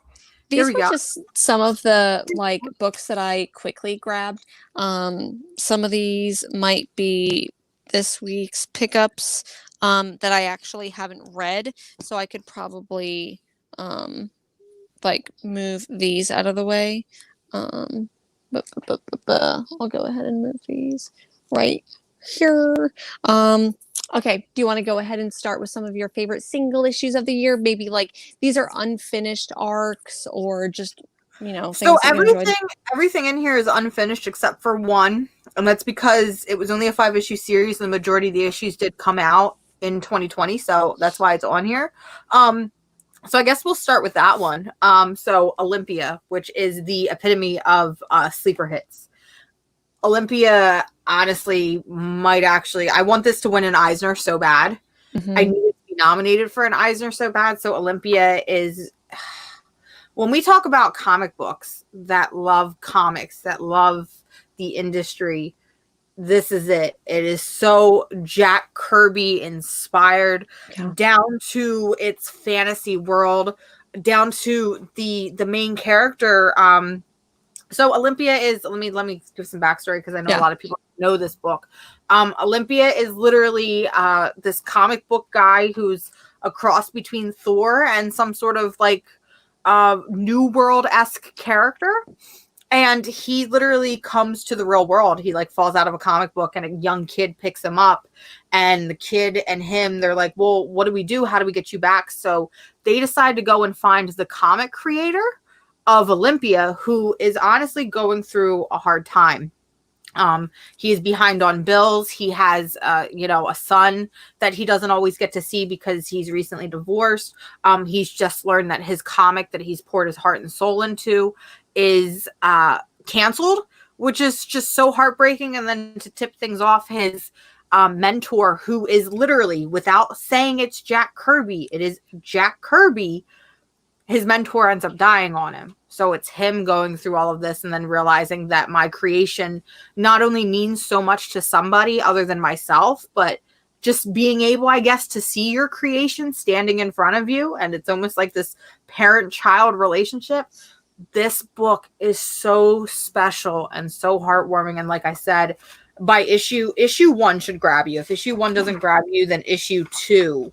These were just some of the like books that I quickly grabbed. Some of these might be this week's pickups that I actually haven't read, so I could probably like move these out of the way. I'll go ahead and move these right here. Okay, do you want to go ahead and start with some of your favorite single issues of the year? Maybe like these are unfinished arcs or just, you know, so everything in here is unfinished except for one, and that's because it was only a 5-issue series and the majority of the issues did come out in 2020, so that's why it's on here. So I guess we'll start with that one. So Olympia, which is the epitome of sleeper hits. Olympia honestly might actually, I want this to win an Eisner so bad. I need it to be nominated for an Eisner so bad. So Olympia is, when we talk about comic books that love comics, that love the industry, this is it. It is so Jack Kirby inspired, down to its fantasy world, down to the main character. So Olympia is, let me give some backstory because I know a lot of people know this book. Olympia is literally this comic book guy who's a cross between Thor and some sort of like New World-esque character. And he literally comes to the real world. He like falls out of a comic book and a young kid picks him up. And the kid and him, they're like, well, what do we do? How do we get you back? So they decide to go and find the comic creator of Olympia, who is honestly going through a hard time. He is behind on bills. He has, you know, a son that he doesn't always get to see because he's recently divorced. He's just learned that his comic that he's poured his heart and soul into is canceled, which is just so heartbreaking. And then to tip things off, his mentor, who is literally, without saying it's Jack Kirby, it is Jack Kirby, his mentor ends up dying on him. So it's him going through all of this and then realizing that my creation not only means so much to somebody other than myself, but just being able, I guess, to see your creation standing in front of you. And it's almost like this parent-child relationship. This book is so special and so heartwarming. And like I said, by issue 1 should grab you. If issue 1 doesn't grab you, then issue 2.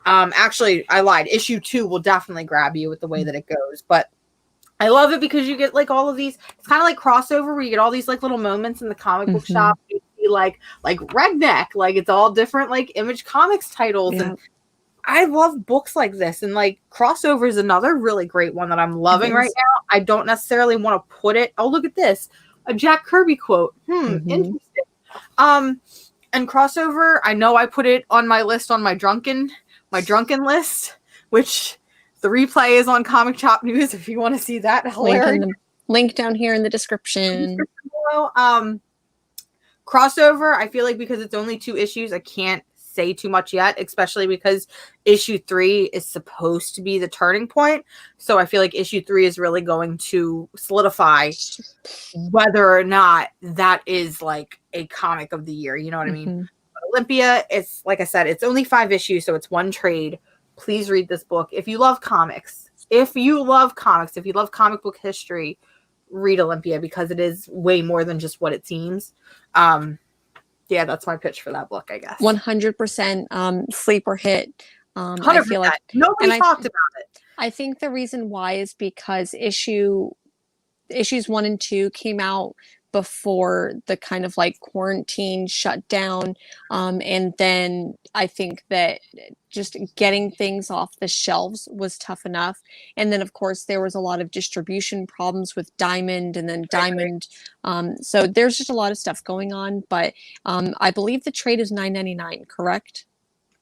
Actually, I lied. Issue 2 will definitely grab you with the way that it goes. But I love it because you get like all of these. It's kind of like crossover where you get all these like little moments in the comic book shop. You see like Redneck, like it's all different like Image Comics titles. And I love books like this. And like crossover is another really great one that I'm loving right now. I don't necessarily want to put it. Oh, look at this. A Jack Kirby quote. Interesting. And crossover, I know I put it on my list on my drunken list, which the replay is on Comic Chop News if you want to see that. Link down here in the description. Crossover, I feel like because it's only 2 issues, I can't say too much yet, especially because issue 3 is supposed to be the turning point. So I feel like issue 3 is really going to solidify whether or not that is like a comic of the year. You know what I mean? Olympia, it's like I said, it's only 5 issues, so it's 1 trade. Please read this book. If you love comics, if you love comic book history, read Olympia because it is way more than just what it seems. Yeah, that's my pitch for that book, I guess. 100% sleeper hit. 100%. I feel like nobody talked about it. I think the reason why is because issues 1 and 2 came out before the kind of like quarantine shutdown. And then I think that just getting things off the shelves was tough enough. And then of course there was a lot of distribution problems with Diamond and then Diamond. So there's just a lot of stuff going on, but I believe the trade is $9.99, correct?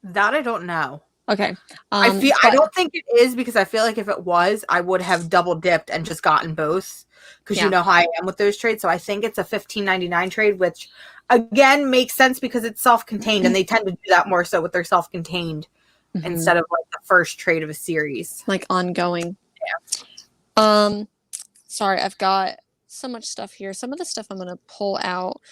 That I don't know. Okay. I don't think it is, because I feel like if it was, I would have double dipped and just gotten both, because you know how I am with those trades. So I think it's a $15.99 trade, which again makes sense because it's self-contained, and they tend to do that more so with their self-contained instead of like the first trade of a series, like ongoing. Sorry, I've got so much stuff here. Some of the stuff I'm going to pull out.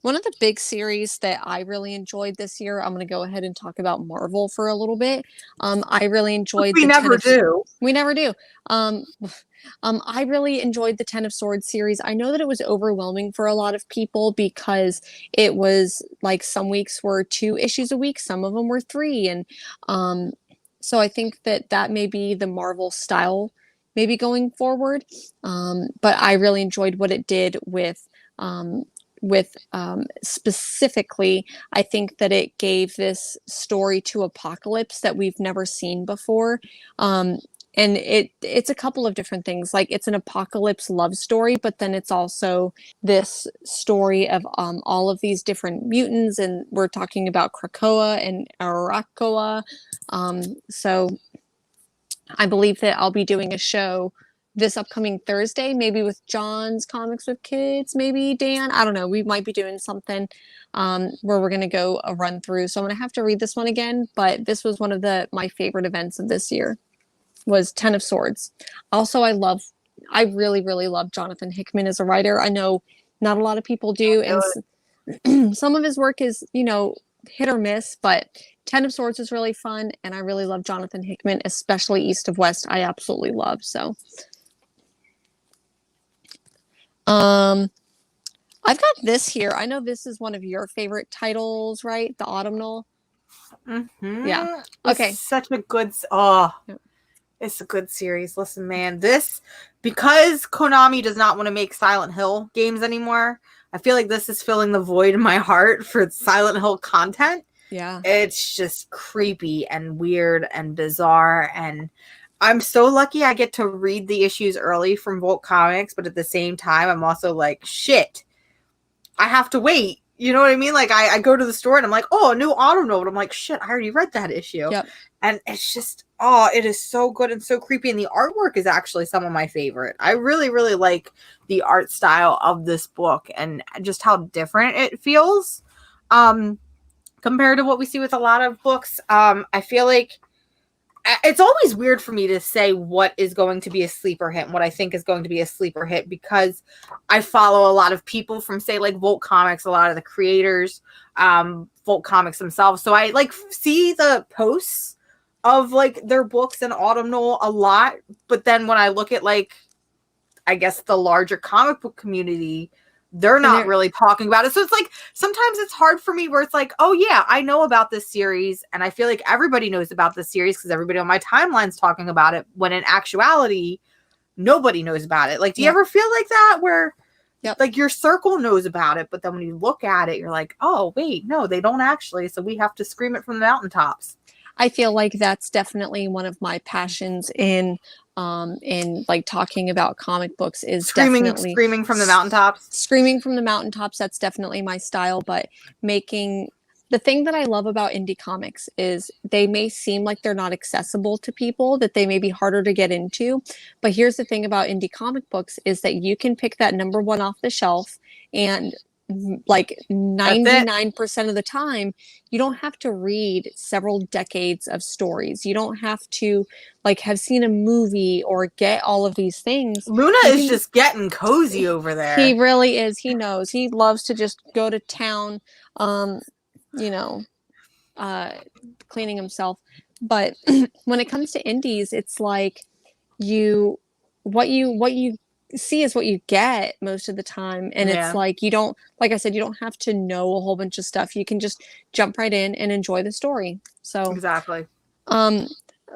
One of the big series that I really enjoyed this year, I'm going to go ahead and talk about Marvel for a little bit. I really enjoyed We never do. I really enjoyed the Ten of Swords series. I know that it was overwhelming for a lot of people because it was like some weeks were 2 issues a week, some of them were 3. And so I think that may be the Marvel style maybe going forward. But I really enjoyed what it did with specifically, I think that it gave this story to Apocalypse that we've never seen before. And it's a couple of different things. Like, it's an Apocalypse love story, but then it's also this story of all of these different mutants, and we're talking about Krakoa and Arakoa. So I believe that I'll be doing a show this upcoming Thursday, maybe with John's Comics with Kids, maybe Dan. I don't know. We might be doing something where we're going to go a run through. So I'm going to have to read this one again, but this was one of my favorite events of this year, was Ten of Swords. Also, I really, really love Jonathan Hickman as a writer. I know not a lot of people do, and some of his work is, hit or miss, but Ten of Swords is really fun, and I really love Jonathan Hickman, especially East of West. I absolutely love. So I've got this here. I know this is one of your favorite titles, right? The Autumnal. Yeah. Okay. It's such a good. It's a good series. Listen, man, because Konami does not want to make Silent Hill games anymore, I feel like this is filling the void in my heart for Silent Hill content. Yeah. It's just creepy and weird and bizarre, and I'm so lucky I get to read the issues early from Volt Comics, but at the same time, I'm also like, shit, I have to wait. You know what I mean? Like, I go to the store and I'm like, oh, a new Autumn Note. I'm like, shit, I already read that issue. Yep. And it's just, it is so good and so creepy. And the artwork is actually some of my favorite. I really, really like the art style of this book and just how different it feels compared to what we see with a lot of books. I feel like it's always weird for me to say what is going to be a sleeper hit and what I think is going to be a sleeper hit, because I follow a lot of people from, say, like Volt Comics, a lot of the creators, Volt Comics themselves. So I like see the posts of like their books in Autumnal a lot. But then when I look at, like, I guess the larger comic book community, they're not really talking about it. So it's like, sometimes it's hard for me where it's like, oh yeah, I know about this series. And I feel like everybody knows about this series because everybody on my timeline's talking about it, when in actuality, nobody knows about it. Like, do you ever feel like that where like your circle knows about it, but then when you look at it, you're like, oh wait, no, they don't actually. So we have to scream it from the mountaintops. I feel like that's definitely one of my passions in like talking about comic books, is definitely screaming from the mountaintops. Screaming from the mountaintops, that's definitely my style. But making the thing that I love about indie comics is they may seem like they're not accessible to people, that they may be harder to get into. But here's the thing about indie comic books is that you can pick that number one off the shelf, and like That's it. 99% of the time, you don't have to read several decades of stories. You don't have to like have seen a movie or get all of these things. Luna You is can, just getting cozy over he there. really is. He knows. He loves to just go to town, um, you know, uh, cleaning himself. But when it comes to indies, it's like you what you see is what you get most of the time. And it's Yeah, like you don't, like I said, you don't have to know a whole bunch of stuff. You can just jump right in and enjoy the story. So exactly. um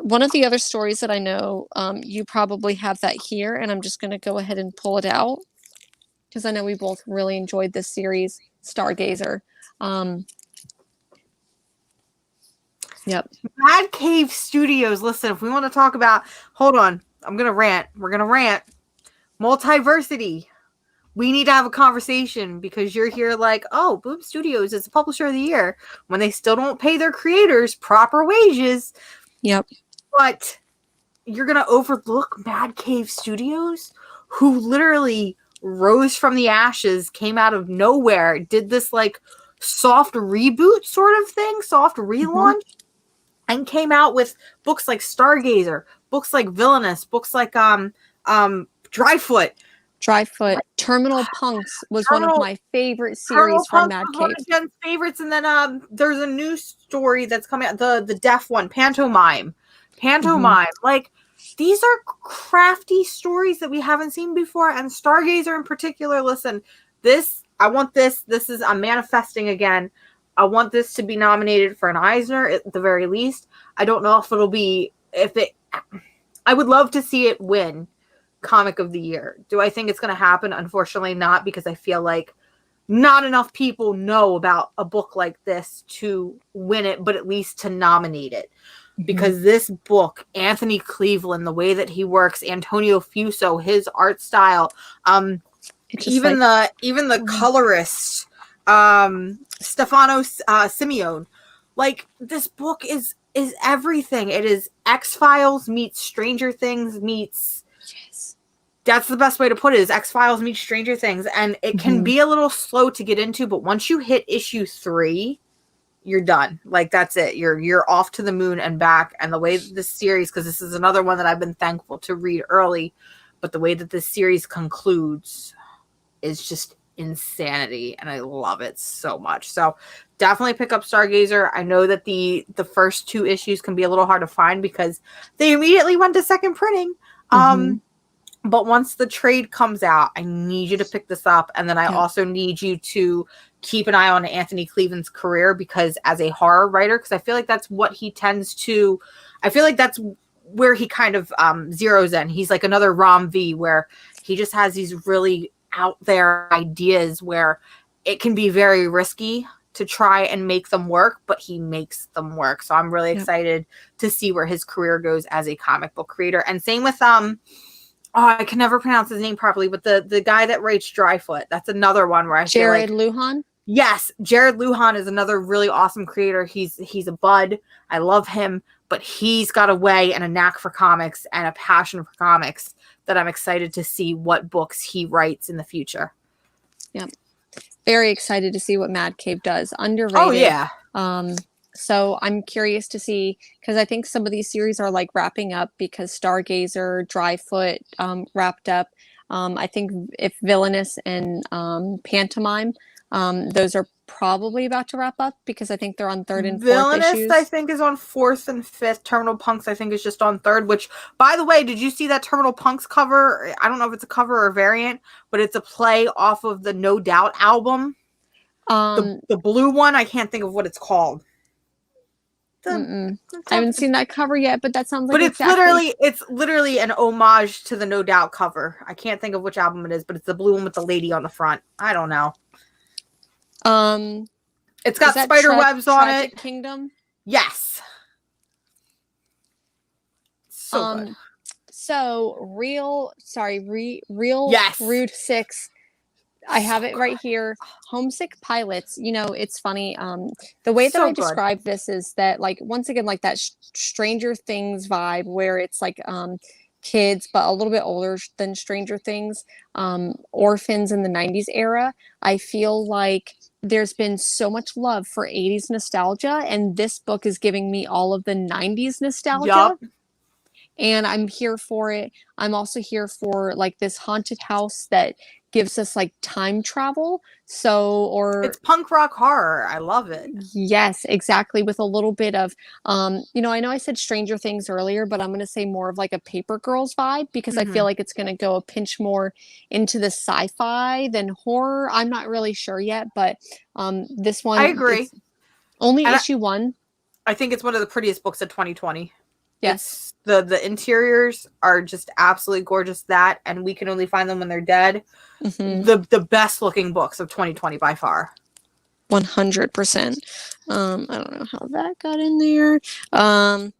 one of the other stories that I know, you probably have that here, and I'm just going to go ahead and pull it out because I know we both really enjoyed this series, Stargazer. Um, yep. Mad Cave Studios. Listen, if we want to talk about, hold on, I'm gonna rant. We're gonna rant. Multiversity. We need to have a conversation because you're here like, oh, Boom Studios is the publisher of the year when they still don't pay their creators proper wages. Yep. But you're gonna overlook Mad Cave Studios, who literally rose from the ashes, came out of nowhere, did this like soft reboot sort of thing, soft Mm-hmm. relaunch, and came out with books like Stargazer, books like Villainous, books like Dryfoot. Dryfoot. Terminal Punks was one of Terminal my favorite series Terminal from Punks Mad was one Cave. of Jen's favorites, and then there's a new story that's coming out, the deaf one, Pantomime. Mm-hmm. Pantomime. Like, these are crafty stories that we haven't seen before, and Stargazer in particular, listen, I want this, I'm manifesting again. I want this to be nominated for an Eisner at the very least. I don't know if it'll be, I would love to see it win Comic of the Year. Do I think it's going to happen? Unfortunately not, because I feel like not enough people know about a book like this to win it, but at least to nominate it. Mm-hmm. Because this book, Anthony Cleveland, the way that he works, Antonio Fuso, his art style, It's just even like, the colorist, Stefano Simeone, like, this book is everything. It is X-Files meets Stranger Things meets, yes. that's the best way to put it, is X-Files meets Stranger Things. And it can Mm-hmm. be a little slow to get into, but once you hit issue 3, you're done. Like, that's it. You're off to the moon and back. And the way that this series, because this is another one that I've been thankful to read early, but the way that this series concludes is just insanity, and I love it so much. So definitely pick up Stargazer. I know that the first 2 issues can be a little hard to find because they immediately went to second printing. Mm-hmm. But once the trade comes out, I need you to pick this up. And then I Yep. also need you to keep an eye on Anthony Cleveland's career, because as a horror writer, because I feel like that's what he tends to, I feel like that's where he kind of zeroes in. He's like another Rom V, where he just has these really out there ideas where it can be very risky to try and make them work, but he makes them work. So I'm really Yep. excited to see where his career goes as a comic book creator. And same with I can never pronounce his name properly, but the guy that writes Dryfoot, that's another one where I feel Jared like, Lujan. yes, Jared Lujan is another really awesome creator. He's a bud. I love him, but he's got a way and a knack for comics and a passion for comics that I'm excited to see what books he writes in the future. Yep. Very excited to see what Mad Cave does. Oh Underrated. yeah. Um, so I'm curious to see, because I think some of these series are like wrapping up, because Stargazer, Dryfoot, wrapped up. I think if Villainous and Pantomime, those are probably about to wrap up, because I think they're on third and fourth Villainous, I issues. think, is on 4th and 5th. Terminal Punks, I think, is just on 3rd, which, by the way, did you see that Terminal Punks cover? I don't know if it's a cover or a variant, but it's a play off of the No Doubt album. Um, The blue one, I can't think of what it's called. I haven't seen that cover yet, but that sounds But like exactly. it's literally an homage to the No Doubt cover. I can't think of which album it is, but it's the blue one with the lady on the front. I don't know. Um, It's is got that spider webs on Tragic it. Kingdom? Yes. So good. So real Yes. Rude 6 I So have it right good. here. Homesick Pilots. You know, it's funny. The way that So I good. describe this is that, like, once again, like that Stranger Things vibe, where it's like kids, but a little bit older than Stranger Things, orphans in the '90s era. I feel like there's been so much love for '80s nostalgia, and this book is giving me all of the '90s nostalgia. Yup. And I'm here for it. I'm also here for like this haunted house that gives us like time travel. So, or It's punk rock horror. I love it. yes, exactly. With a little bit of, I know I said Stranger Things earlier, but I'm going to say more of like a Paper Girls vibe because I feel Hmm. like it's going to go a pinch more into the sci-fi than horror. I'm not really sure yet, but this I one, agree. it's only And issue one. I think it's one of the prettiest books of 2020. Yes. It's the interiors are just absolutely gorgeous. That, and We Can Only Find Them When They're Dead. Mm-hmm. The best looking books of 2020 by far. 100%. I don't know how that got in there. Um,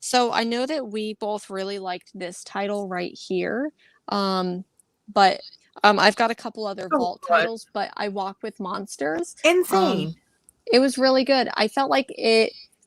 so I know that we both really liked this title right here. But I've got a couple other So vault good. titles, but I Walk with Monsters. Um, Insane. it was really good. I felt like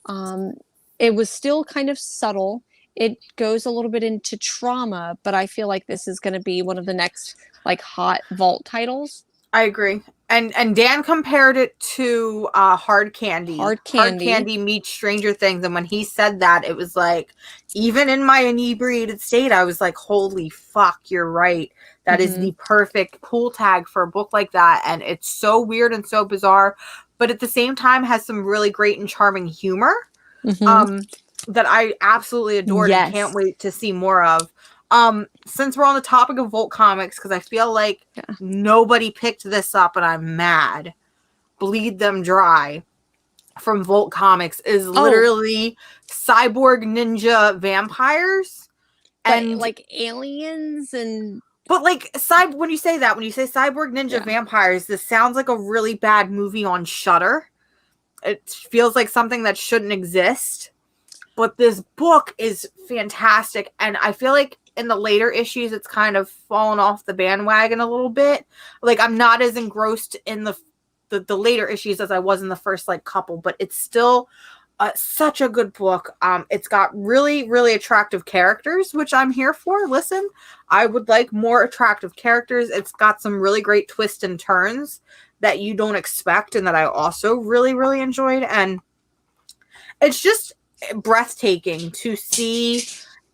um, it was still kind of subtle. It goes a little bit into trauma, but I feel like this is going to be one of the next like hot vault titles. I agree. And Dan compared it to Hard Candy. Hard Hard Candy. Candy meets Stranger Things, and when he said that, it was like, even in my inebriated state, I was like, holy fuck, you're right. That is Mm-hmm. the perfect pull tag for a book like that, and it's so weird and so bizarre, but at the same time has some really great and charming humor. Mm-hmm. Um, that I absolutely adored and can't Yes. wait to see more of. Since we're on the topic of Volt Comics, because I feel like Yeah. nobody picked this up and I'm mad. Bleed Them Dry from Volt Comics is Oh, literally cyborg ninja vampires. but And like aliens and but like when you say that, when you say cyborg ninja yeah. vampires, this sounds like a really bad movie on Shudder. It feels like something that shouldn't exist. But this book is fantastic, and I feel like in the later issues it's kind of fallen off the bandwagon a little bit. Like, I'm not as engrossed in the later issues as I was in the first like couple, but it's still such a good book. It's got really, really attractive characters, which I'm here for. Listen, I would like more attractive characters. It's got some really great twists and turns that you don't expect and that I also really, really enjoyed. And it's just breathtaking to see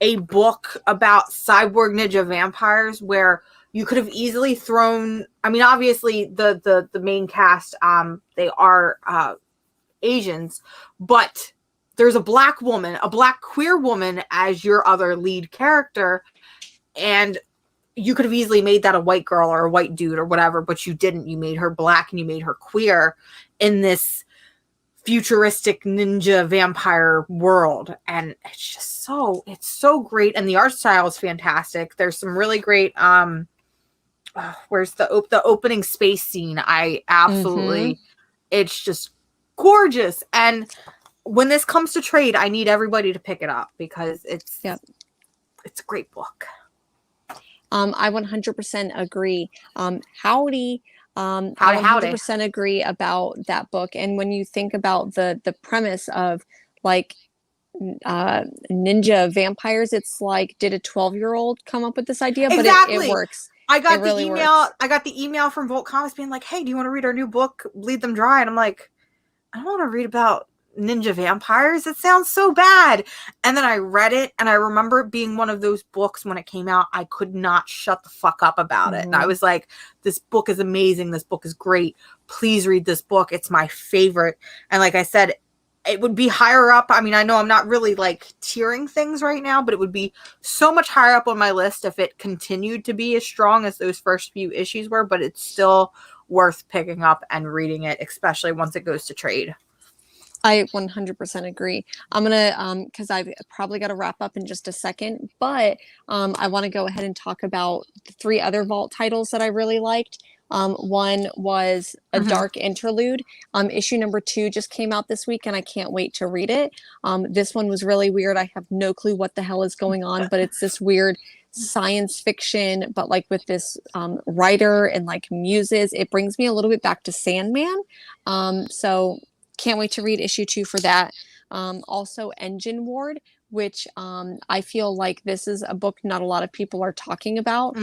a book about cyborg ninja vampires where you could have easily thrown, I mean, obviously the main cast, they are Asians, but there's a black woman, a black queer woman as your other lead character, and you could have easily made that a white girl or a white dude or whatever, but you didn't. You made her black and you made her queer in this futuristic ninja vampire world, and it's so great, and the art style is fantastic. There's some really great where's the opening space scene. I Mm-hmm. absolutely, it's just gorgeous. And when this comes to trade, I need everybody to pick it up because Yep. it's a great book. I 100% agree. Howdy. I Howdy. 100% agree about that book. And when you think about the premise of like ninja vampires, it's like, did a 12-year-old come up with this idea? But it Exactly. works. It really works. I got the email from Volt Comics being like, hey, do you want to read our new book, Bleed Them Dry? And I'm like, I don't want to read about ninja vampires. It sounds so bad. And then I read it, and I remember it being one of those books when it came out, I could not shut the fuck up about it. And I Mm-hmm. was like, this book is amazing. This book is great. Please read this book. It's my favorite. And like I said, it would be higher up. I mean, I know I'm not really like tiering things right now, but it would be so much higher up on my list if it continued to be as strong as those first few issues were, but it's still worth picking up and reading it, especially once it goes to trade. I 100% agree. I'm gonna because I've probably got to wrap up in just a second, but I want to go ahead and talk about the three other vault titles that I really liked. One was A Mm-hmm. Dark Interlude. Issue number 2 just came out this week, and I can't wait to read it. This one was really weird. I have no clue what the hell is going on, but it's this weird science fiction, but like with this writer and like muses. It brings me a little bit back to Sandman. So can't wait to read issue 2 for that. Also Engine Ward, which I feel like this is a book not a lot of people are talking about.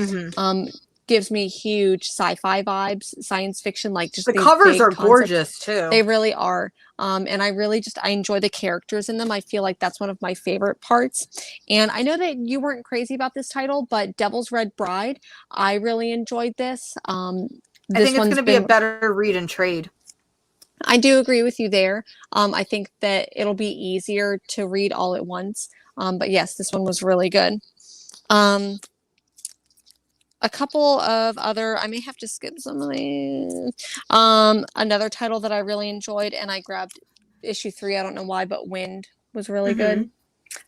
Gives me huge sci-fi vibes, science fiction, like just The these covers big are concepts. gorgeous too. They really are. And I really I enjoy the characters in them. I feel like that's one of my favorite parts. And I know that you weren't crazy about this title, but Devil's Red Bride, I really enjoyed this. I think it's going to be a better read and trade. I do agree with you there. I think that it'll be easier to read all at once. But yes, this one was really good. A couple of other, I may have to skip some of these. Another title that I really enjoyed, and I grabbed issue 3. I don't know why, but Wind was really good.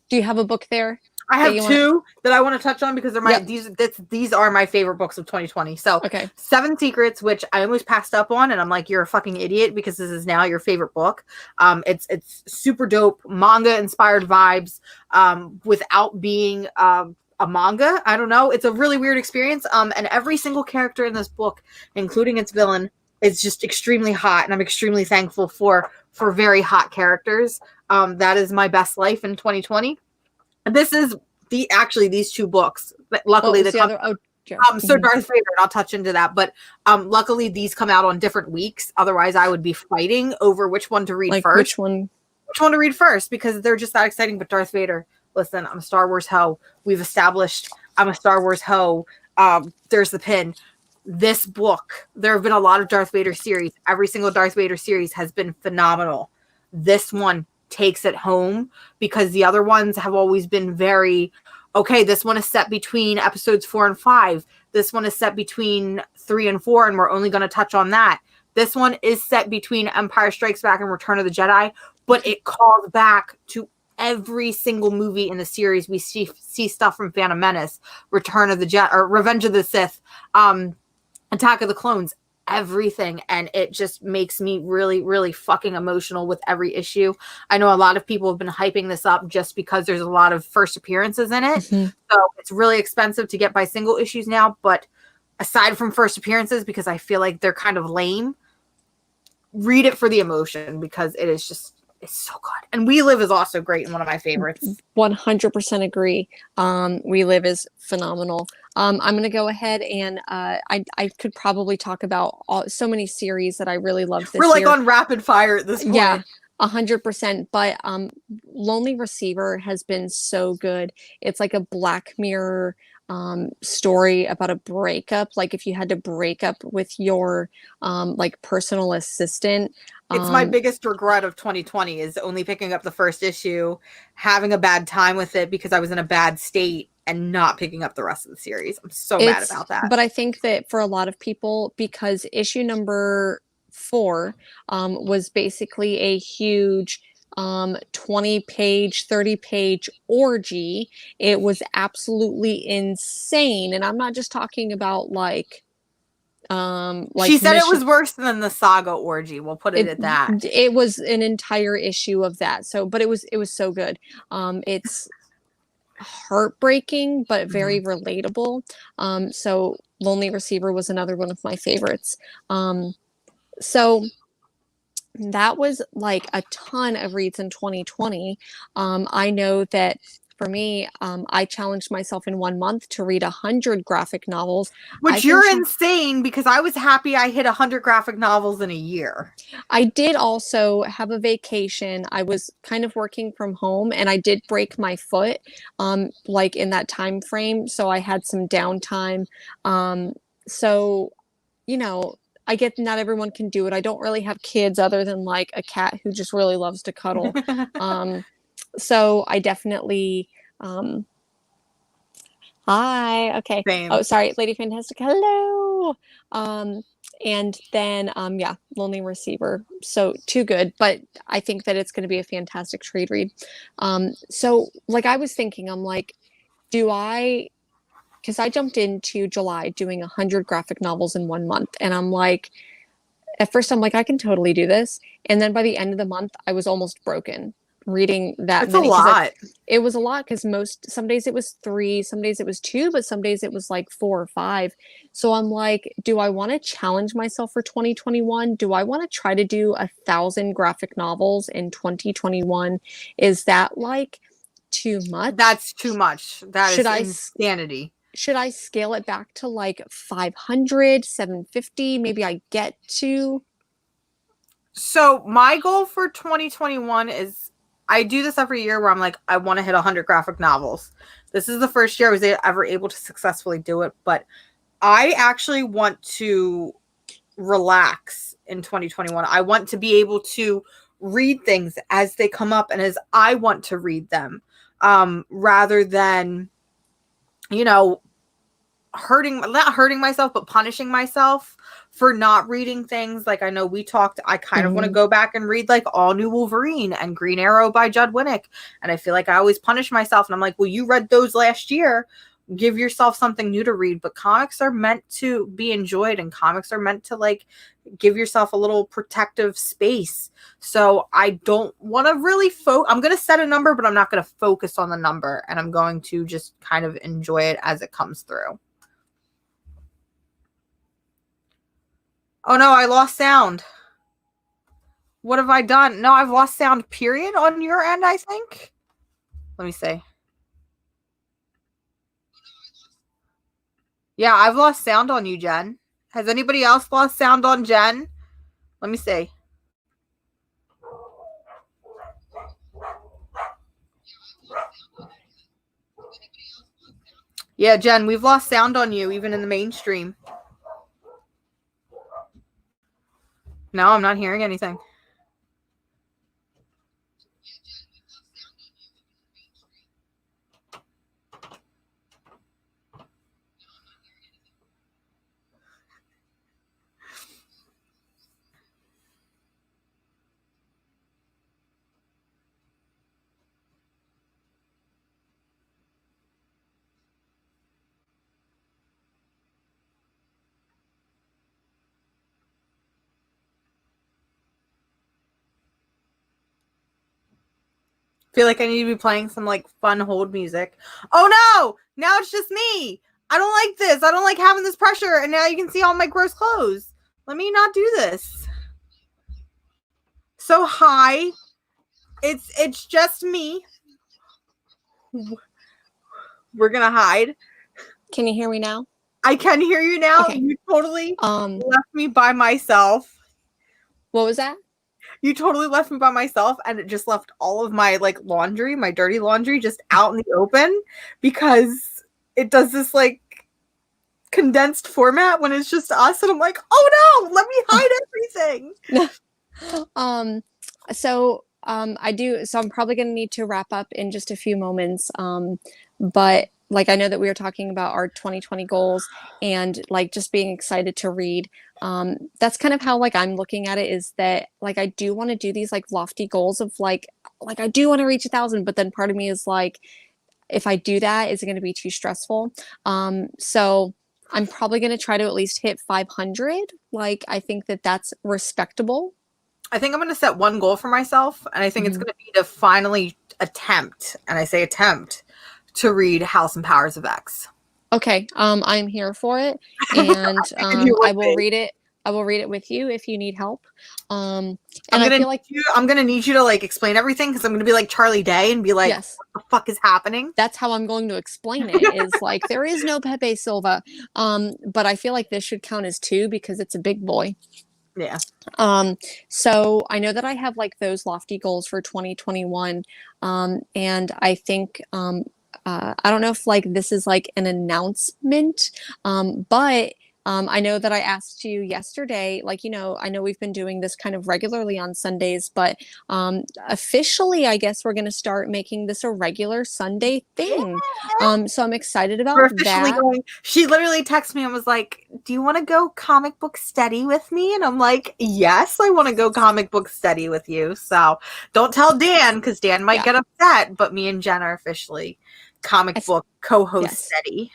Do you have a book there? I have 2 that I want to touch on because they're my these are my favorite books of 2020. So okay. 7 Secrets, which I almost passed up on, and I'm like, you're a fucking idiot because this is now your favorite book. It's super dope, manga inspired vibes, without being a manga. I don't know. It's a really weird experience. And every single character in this book, including its villain, is just extremely hot, and I'm extremely thankful for very hot characters. That is my best life in 2020. This is these 2 books. But luckily, so Darth Vader, and I'll touch into that. But luckily, these come out on different weeks. Otherwise, I would be fighting over which one to read first. Which one to read first, because they're just that exciting. But Darth Vader, listen, I'm a Star Wars hoe. We've established I'm a Star Wars hoe. There's the pin. This book, there have been a lot of Darth Vader series. Every single Darth Vader series has been phenomenal. This one takes it home because the other ones have always been very, okay, this one is set between episodes 4 and 5. This one is set between 3 and 4, and we're only going to touch on that. This one is set between Empire Strikes Back and Return of the Jedi, but it calls back to every single movie in the series. We see stuff from Phantom Menace, Return of the Jedi, or Revenge of the Sith, Attack of the Clones, everything, and it just makes me really, really fucking emotional with every issue. I know a lot of people have been hyping this up just because there's a lot of first appearances in it, so it's really expensive to get by single issues now. But aside from first appearances, because I feel like they're kind of lame, read it for the emotion because it is just, it's so good. And We Live is also great and one of my favorites. 100% agree. We Live is phenomenal. I'm going to go ahead and I could probably talk about so many series that I really loved this year. We're like on rapid fire at this point. Yeah, 100%. But Lonely Receiver has been so good. It's like a Black Mirror story about a breakup. Like if you had to break up with your like personal assistant. It's my biggest regret of 2020 is only picking up the first issue, having a bad time with it because I was in a bad state, and not picking up the rest of the series. I'm so mad about that. But I think that for a lot of people, because issue number 4 was basically a huge 20-page, 30-page orgy. It was absolutely insane. And I'm not just talking about like she said it was worse than the saga orgy. We'll put it at that. It was an entire issue of that. So, but it was so good. It's heartbreaking, but very relatable. So Lonely Receiver was another one of my favorites. So that was like a ton of reads in 2020. I know that for me, I challenged myself in 1 month to read 100 graphic novels. Which you're insane, because I was happy I hit 100 graphic novels in a year. I did also have a vacation. I was kind of working from home, and I did break my foot like in that time frame. So I had some downtime. So, you know, I get not everyone can do it. I don't really have kids other than like a cat who just really loves to cuddle. So I definitely, hi, okay. Same. Oh, sorry, Lady Fantastic, hello. And then, yeah, Lonely Receiver. So too good, but I think that it's going to be a fantastic trade read. So like I was thinking, I'm like, because I jumped into July doing 100 graphic novels in 1 month. And I'm like, at first I'm like, I can totally do this. And then by the end of the month, I was almost broken reading that It's a many, 'cause, like, lot. it was a lot, 'cause some days it was 3, some days it was 2, but some days it was, like, 4 or 5. So I'm like, do I wanna challenge myself for 2021? Do I wanna try to do 1,000 graphic novels in 2021? Is that, like, too much? That's too much. That Should is I insanity. should I scale it back to, like, 500, 750? Maybe I get to. So my goal for 2021 is, I do this every year where I'm like, I want to hit 100 graphic novels. This is the first year I was ever able to successfully do it, but I actually want to relax in 2021. I want to be able to read things as they come up and as I want to read them, rather than, not hurting myself, but punishing myself for not reading things. Like, I know we talked, I kind of want to go back and read like All New Wolverine and Green Arrow by Judd Winnick. And I feel like I always punish myself. And I'm like, well, you read those last year. Give yourself something new to read. But comics are meant to be enjoyed, and comics are meant to, like, give yourself a little protective space. So I don't want to really I'm going to set a number, but I'm not going to focus on the number. And I'm going to just kind of enjoy it as it comes through. Oh no, I lost sound. What have I done? No, I've lost sound, period, on your end, I think. Let me see. Yeah, I've lost sound on you, Jen. Has anybody else lost sound on Jen? Let me see. Yeah, Jen, we've lost sound on you, even in the mainstream. No, I'm not hearing anything. Feel like I need to be playing some like fun hold music. Oh no! Now it's just me. I don't like this. I don't like having this pressure, and now you can see all my gross clothes. Let me not do this. So hi. It's just me. We're gonna hide. Can you hear me now? I can hear you now. Okay. You totally left me by myself. What was that? You totally left me by myself, and it just left all of my like laundry, my dirty laundry, just out in the open, because it does this like condensed format when it's just us, and I'm like, oh no, let me hide everything. I do. So I'm probably going to need to wrap up in just a few moments. But like, I know that we were talking about our 2020 goals and like just being excited to read. That's kind of how like I'm looking at it, is that like I do want to do these like lofty goals of like I do want to reach 1,000, but then part of me is like, if I do that, is it going to be too stressful? So I'm probably going to try to at least hit 500. Like, I think that that's respectable. I think I'm going to set one goal for myself, and I think it's going to be to finally attempt, and I say attempt, to read House and Powers of X. Okay, I'm here for it, and I will read it. I will read it with you if you need help. And I feel like I'm gonna need you to like explain everything, because I'm gonna be like Charlie Day and be like, yes, what the fuck is happening? That's how I'm going to explain it. Is like there is no Pepe Silva, but I feel like this should count as 2 because it's a big boy. Yeah. So I know that I have like those lofty goals for 2021, and I think I don't know if like this is like an announcement, but I know that I asked you yesterday, like, I know we've been doing this kind of regularly on Sundays, but officially, I guess we're going to start making this a regular Sunday thing. So I'm excited about that. She literally texted me and was like, do you want to go comic book study with me? And I'm like, yes, I want to go comic book study with you. So don't tell Dan, because Dan might get upset, but me and Jen are officially comic book co-host study.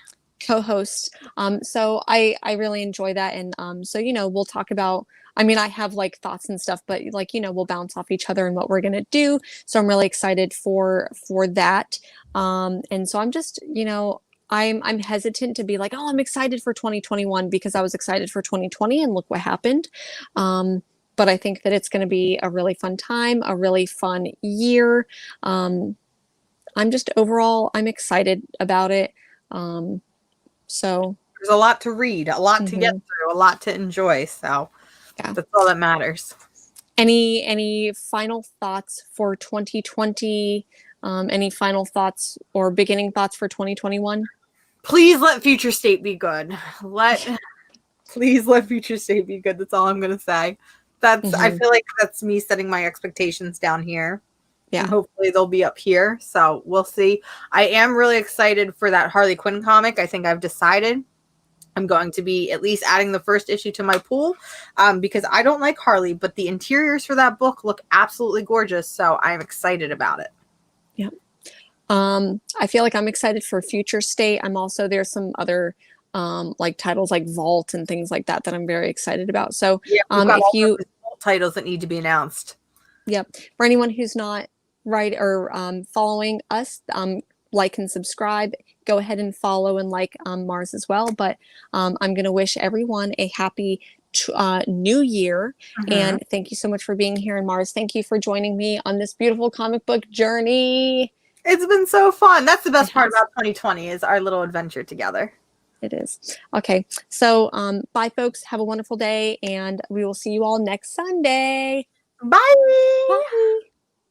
co-host. So I really enjoy that. And so, we'll talk about, I mean, I have like thoughts and stuff, but like, we'll bounce off each other and what we're gonna do. So I'm really excited for that. And so I'm just, I'm hesitant to be like, oh, I'm excited for 2021 because I was excited for 2020 and look what happened. But I think that it's going to be a really fun time, a really fun year. I'm just overall, I'm excited about it. So There's a lot to read, a lot to get mhm, through, a lot to enjoy. So yeah. that's all that matters. Any final thoughts for 2020? Any final thoughts or beginning thoughts for 2021? Please let future state be good. Please let future state be good. That's all I'm gonna say. I Hmm. feel like that's me setting my expectations down here. And Yeah. hopefully they'll be up here. So we'll see. I am really excited for that Harley Quinn comic. I think I've decided I'm going to be at least adding the first issue to my pool because I don't like Harley, but the interiors for that book look absolutely gorgeous. So I'm excited about it. Yeah. I feel like I'm excited for Future State. There's some other like titles like Vault and things like that that I'm very excited about. So Yeah, we've got if all you, those titles that need to be announced. yep, for anyone who's not right or following us, like and subscribe. Go ahead and follow and like Mars as well. But I'm going to wish everyone a happy new year. Mm-hmm. And thank you so much for being here. And Mars, thank you for joining me on this beautiful comic book journey. It's been so fun. That's the It best part has. about 2020 is our little adventure together. It is. Okay. So bye, folks. Have a wonderful day. And we will see you all next Sunday. Bye. Bye.